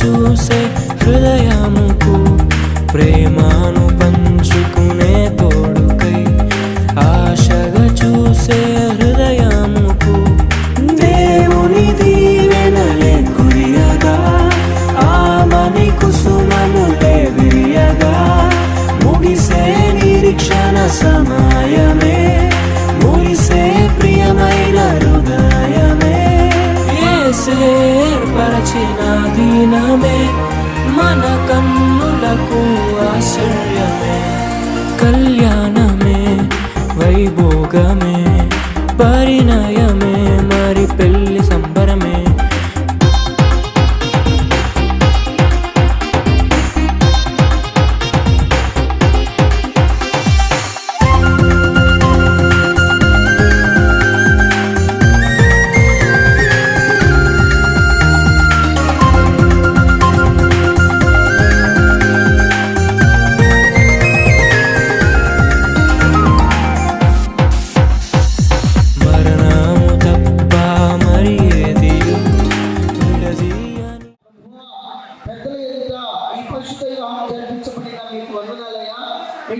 చూసే హృదయముకు ప్రేమను పంచుకునే తోడుకై ఆశగా చూసే హృదయముకు దేవుని దీవెనలే కురియగా ఆమని కుసుమనులే విరియగా ముగిసే నిరీక్షణ సమయమే మురిసే ప్రియమైన హృదయమే ఏర్పరచిన దీనమే మన కన్నులకు ఆశ్చర్యమే కళ్యాణమే వైభోగమే పరిణయమే మరి పెళ్లి సంబరమే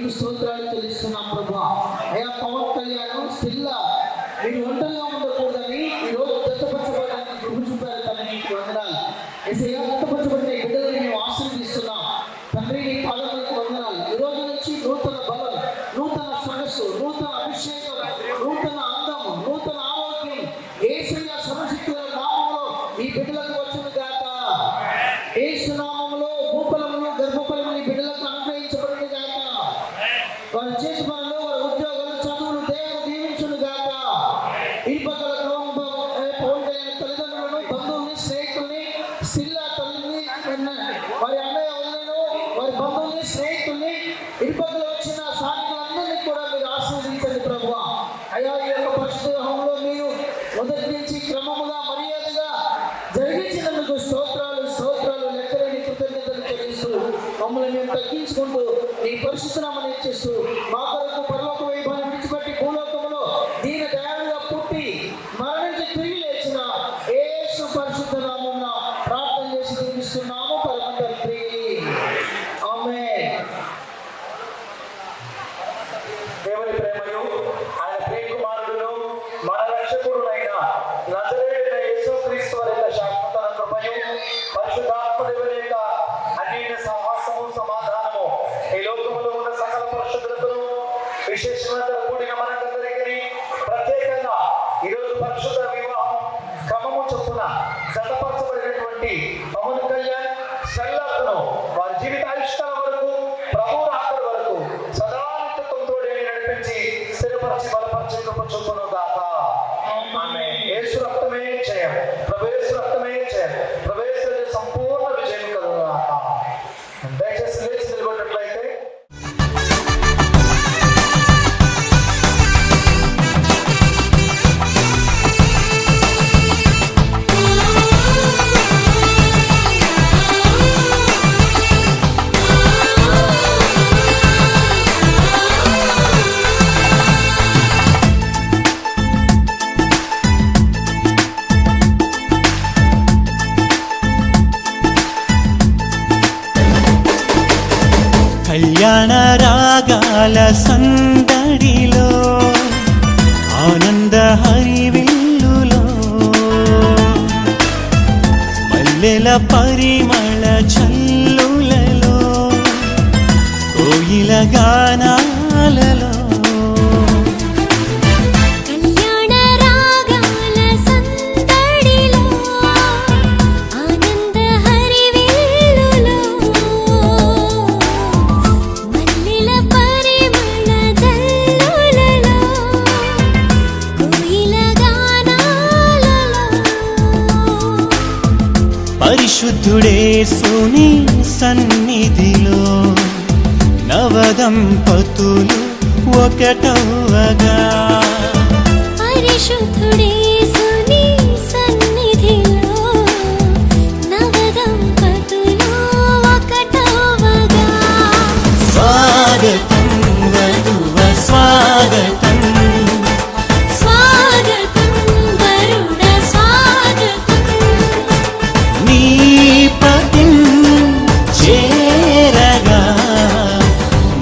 నీకు స్తోత్రాలు చెల్లిస్తున్నాం ప్రభా. అయ్యా పవన్ కళ్యాణ్ స్టిల్లా మీరు ఒంటరిగా ఉండకూడదని ఈరోజు దత్తపరచబడడానికి కృప చూపారు తండ్రి, నీకు వందనాలు. ఏసయ్యా దత్తపరచబడిన బిడ్డలను మేము ఆశీర్వదిస్తున్నాం తండ్రి, నీ పాదములకు వందనాలు. ఈ రోజు నుంచి నూతన బలం, నూతన సొగసు, నూతన అభిషేకం, నూతన అందము, నూతన ఆరోగ్యం యేసయ్య సర్వశక్తుల నామములో ఈ బిడ్డలకు వచ్చును గాక. యేసు నామములో భూఫలములు గర్భఫలములు ఈ బిడ్డలకు అనుగ్రహించబడును గాక. వారి చేతి పనులు, వారి ఉద్యోగాలు, చదువులు దేవుడు దీవించును గాక. ఈ పక్కల పవన్ కళ్యాణ్ తల్లిదండ్రులను, బంధువుల్ని, స్నేహితుల్ని, స్త్రీల తల్లిని, వారి అన్నయ్య వదిలేను, వారి బంధువుల్ని, స్నేహితుల్ని, ఇరుపక్కల వచ్చిన స్థానికులందరినీ కూడా మీరు ఆశీర్వదించండి ప్రభువా. అయ్యా ఈ యొక్క పరిశుద్ధ హోమంలో మీరు మొదటి నుంచి క్రమముగా మర్యాదగా జరిగించినందుకు స్తోత్రాలు స్తోత్రాలు లెక్కలేని కృతజ్ఞతలు చెల్లిస్తూ మమ్మల్ని మేము తగ్గించుకుంటూ నీ పరిశుద్ధనామని ఇచ్చేస్తూ మా కొరకు పరలోక వైభవాన్ని విడిచిపెట్టి భూలోకములో దీన దయాళుగా పుట్టి మరణించి తిరిగి లేచిన యేసు పరిశుద్ధ నామమున ప్రార్థన చేసి దీవిస్తున్నాము పరమ తండ్రి. ఆమేన్. దేవుని ప్రేమయు ఆయన ప్రియకుమారుడును మన రక్షకుడునైన నజరేయుడైన యేసుక్రీస్తు వారి యొక్క శాశ్వత కృపయు పరిశుద్ధాత్మ దేవుని యొక్క అన్యోన్య సహవాసము సమాధానము ఈ లోకములో ఉన్న సకల పరిశుద్ధులకును విశేషమైన కూడిన మనకందరికీ ప్రత్యేకంగా ఈరోజు పరిశుద్ధ వివాహం క్రమము చొప్పున జతపరచబడినటువంటి పవన్ కళ్యాణ్ సెల్లార్ను వారి జీవితాయుష్కాల వరకు ప్రభు రాకడ వరకు సదా నిత్యత్వంతో నడిపించి స్థిరపరిచి బలపరిచి కృప చూపును గాక. ఆమేన్. యేసు రక్తమే జయం, ప్రభు యేసు రక్తమే జయం, ప్రభు యేసు సంపూర్ణ విజయం కలుగు గాక. దయచేసి లేచి నిలబడినట్లయితే కళ్యాణ రాగాల సందడిలో ఆనంద హరివిల్లులో మల్లెల పరిమళ చల్లులలో కోయిల గానాలలో కళ్యాణ రాగాల సందడిలో ఆనంద హరివిల్లులో మల్లెల పరిమళ జల్లులలో కోయిల గానాలలో పరిశుద్ధుడేసుని సన్నిధిలో నవదంపతులు ఒకటవగా పరిశుద్ధుడేసుని సన్నిధిలో నవదంపతులు ఒకటవగా స్వాగతం వధువ స్వాగతం స్వాగతం వరుణ స్వాగతం నీ పతిం చేరగా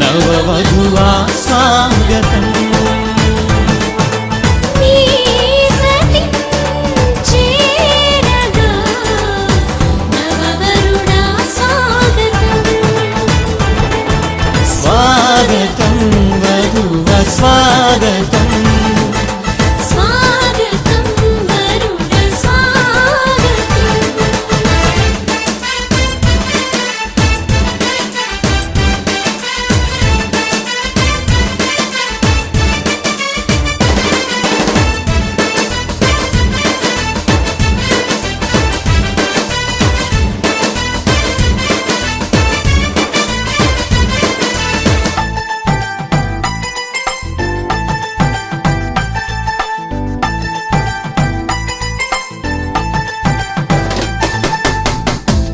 నవవధువా స్వాగతం నీ సతి చేరగా నవవరుణ స్వాగతం స్వాగతం వధువ స్వాగతం స్వాగతం వరుణ స్వాగతం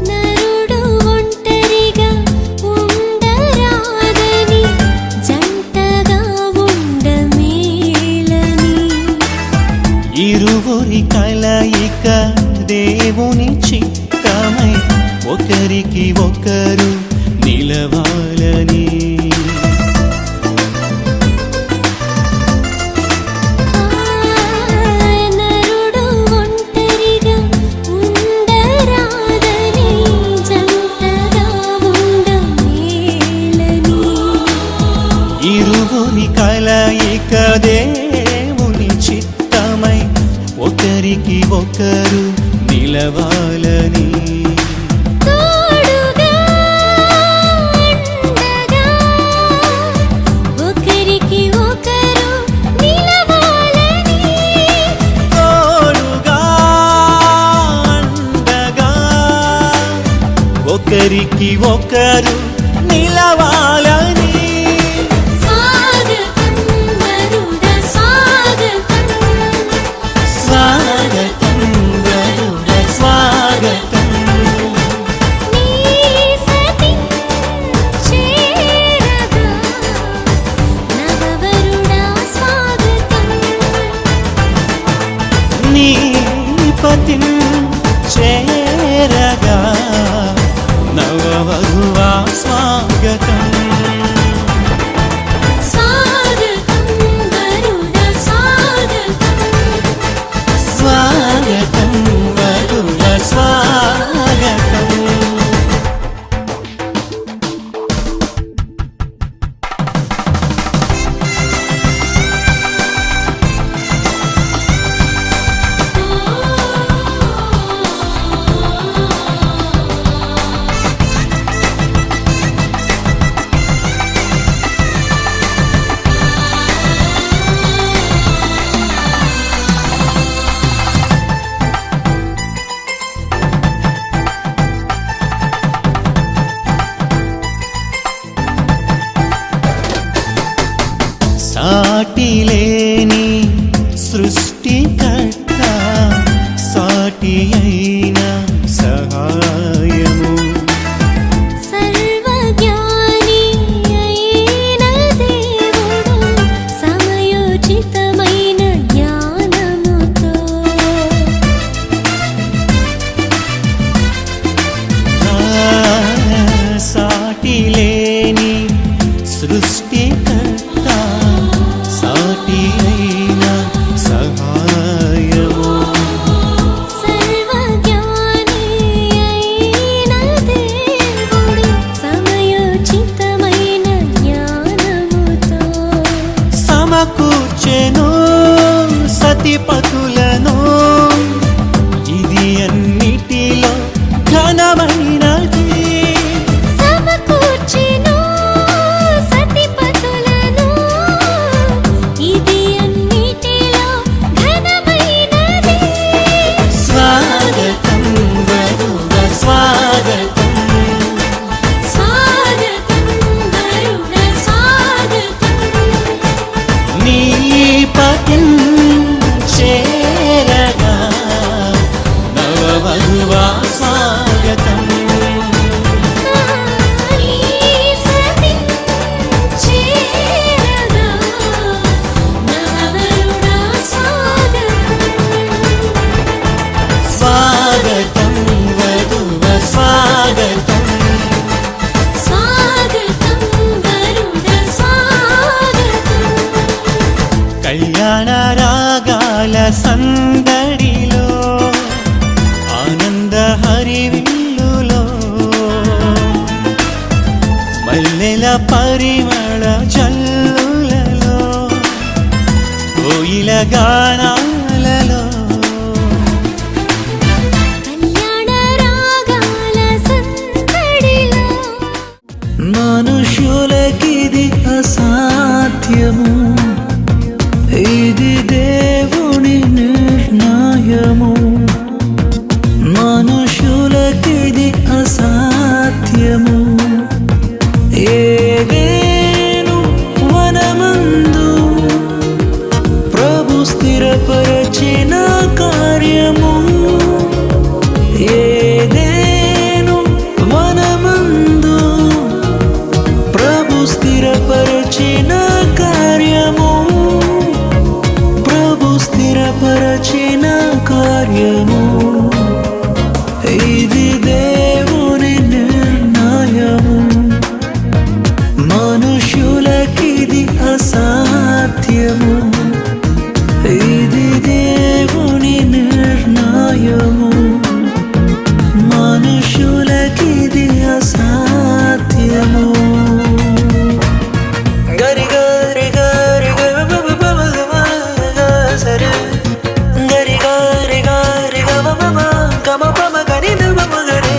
నరుడు ఒంటరిగా ఉండరాదని జంటగా ఉండమేలని ఇరువురి కలయిక దేవుని చిత్తమై ఒకరికి ఒకరు నిలవాలని ఒకరికి ఒకరు నిలవాలని స్వాగతం వరుడ స్వాగతం స్వాగతం వరుడ స్వాగతం నీ సతి చేరగా నవవరుడా స్వాగతం నీ పతిం చేరగా నవవధువా స్వాగతం స్వాగతం వరుడ స్వాగతం స్వాగతం వరుడ స్వాగతం సాటిలేని సృష్టికర్త సాటి అయిన సహాయము సర్వజ్ఞాని అయిన దేవుడు సమయోచితమైన జ్ఞానముతో సాటిలేని సృష్టికర్త సాటి అయిన సహాయము సర్వజ్ఞాని అయిన దేవుడు సమయోచితమైన జ్ఞానముతో సమకూర్చెను సతిపతులను ఇది అన్నిటిలో ఘనమైనది సమకూర్చెను సతిపతులను ఇది అన్నిటిలో ఘనమైనది స్వాగతం వరుడ స్వాగతం స్వాగతం వరుడ స్వాగతం నీ పతిం చేరగా నవవధువా స్వాగతం నీ సతి చేరగా నవవరుడా స్వాగతం స్వాగతం వధువ స్వాగతం స్వాగతం వరుడ స్వాగతం కళ్యాణ రాగాల సందడిలో ఆనంద హరివిల్లులో మల్లెల పరిమళ జల్లులలో కోయిల గానాలలో కళ్యాణ రాగాల సందడిలో మనుషులకిది అసాధ్యము ఇది దేవుని నిర్ణయము మనుషులకిది అసాధ్యము ఏదేను వనమందు ప్రభు స్థిరపరచిన కార్యము ఏదేను వనమందు ప్రభు స్థిరపరచిన కార్యము ప్రభు స్థిరపరచిన కార్యము ఇది దేవుని నిర్ణయము మనుషులకిది అసాధ్యము ఇది దేవుని నిర్ణయము మనుషులకిది అసాధ్యము గరి గరి గరి సరే గరి గరి గరి గమ గమ గరి గరి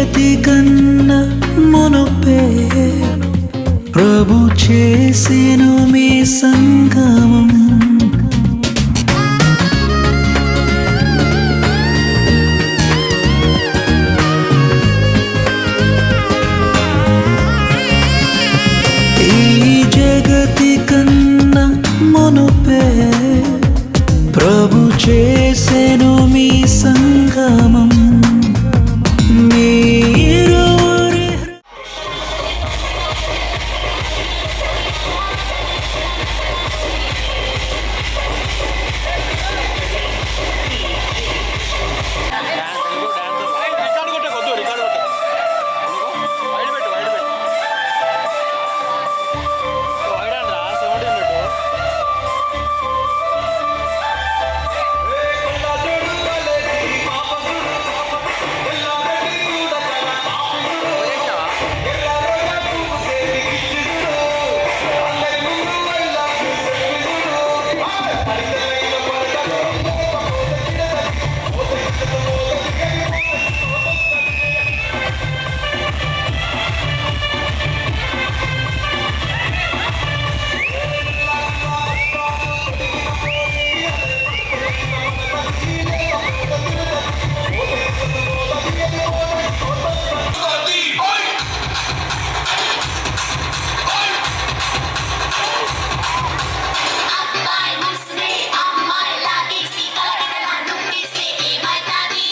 జగతి కన్నా మునుపే ప్రభు చేసెను మీ సంగమం. ఈ జగతి కన్నా మునుపే ప్రభు చేసెను మీ సంగమం. మీరురి అబ్బాయి ముస్లి అమ్మాయి లాగేసి కలగడలా దుక్కేస్తే ఏమైతాది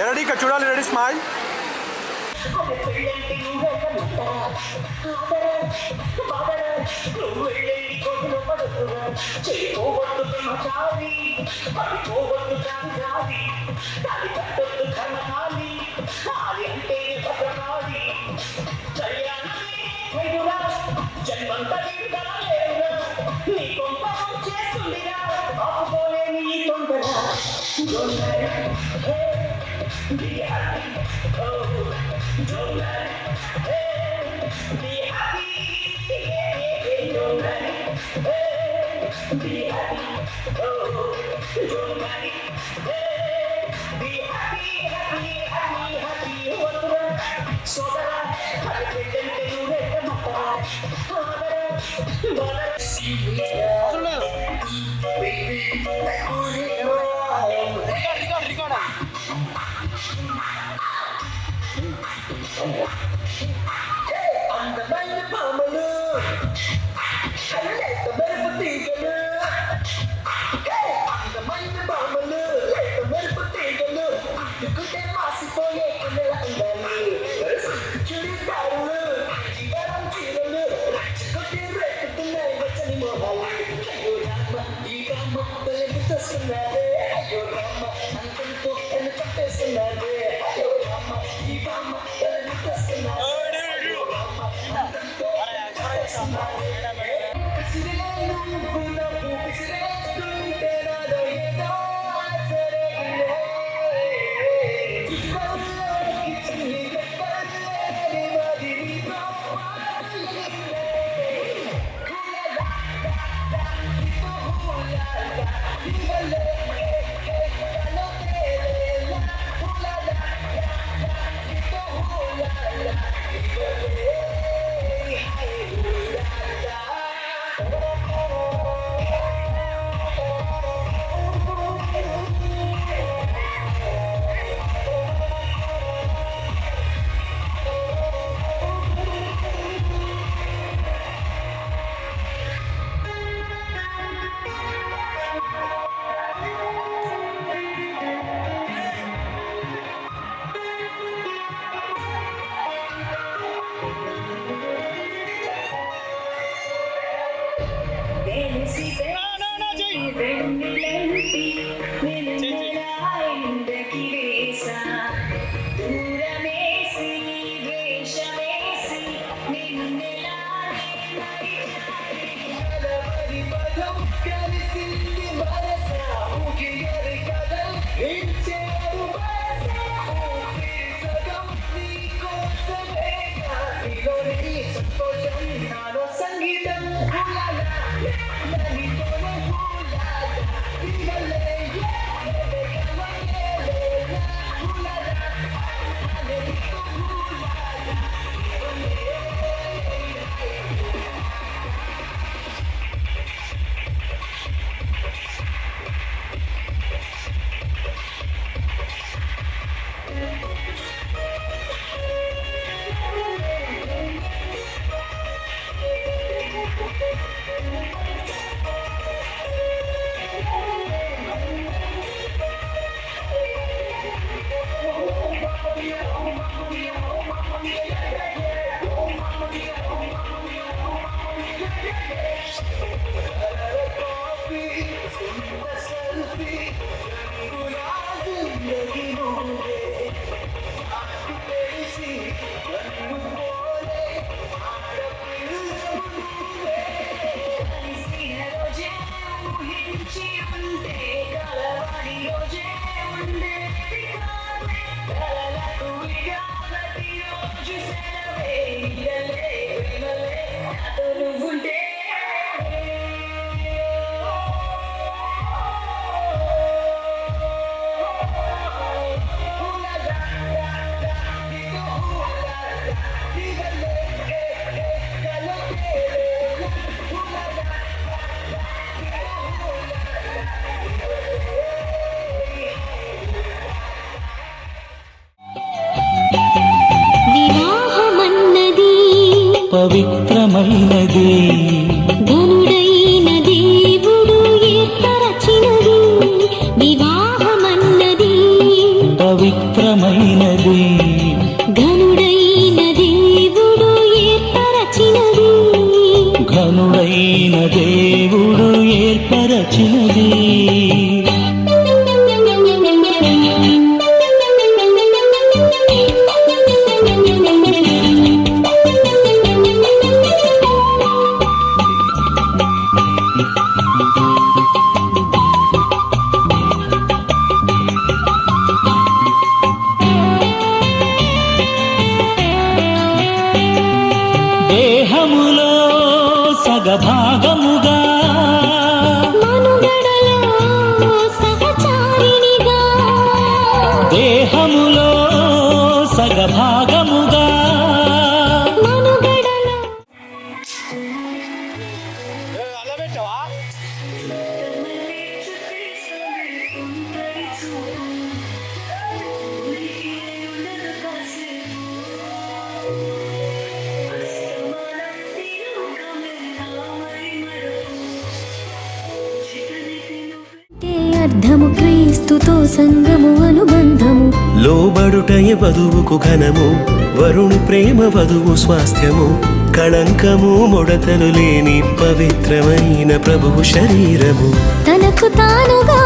రెడీ ఇక్కడ చూడాలి, రెడీ స్మైల్. పవిత్రమైనది ధనుడైన దేవుడు ఏర్పరచినది వివాహమన్నది పవిత్రమైనది ఘనుడైన దేవుడు ఏర్పరచినది ఘనుడైన దేవుడు ఏర్పరచినది అర్థము క్రీస్తుతో సంగము అనుబంధము లోబడుటయ వధువుకు ఘనము వరుణి ప్రేమ వధువు స్వాస్థ్యము కళంకము ముడతలు లేని పవిత్రమైన ప్రభువు శరీరము తనకు తానుగా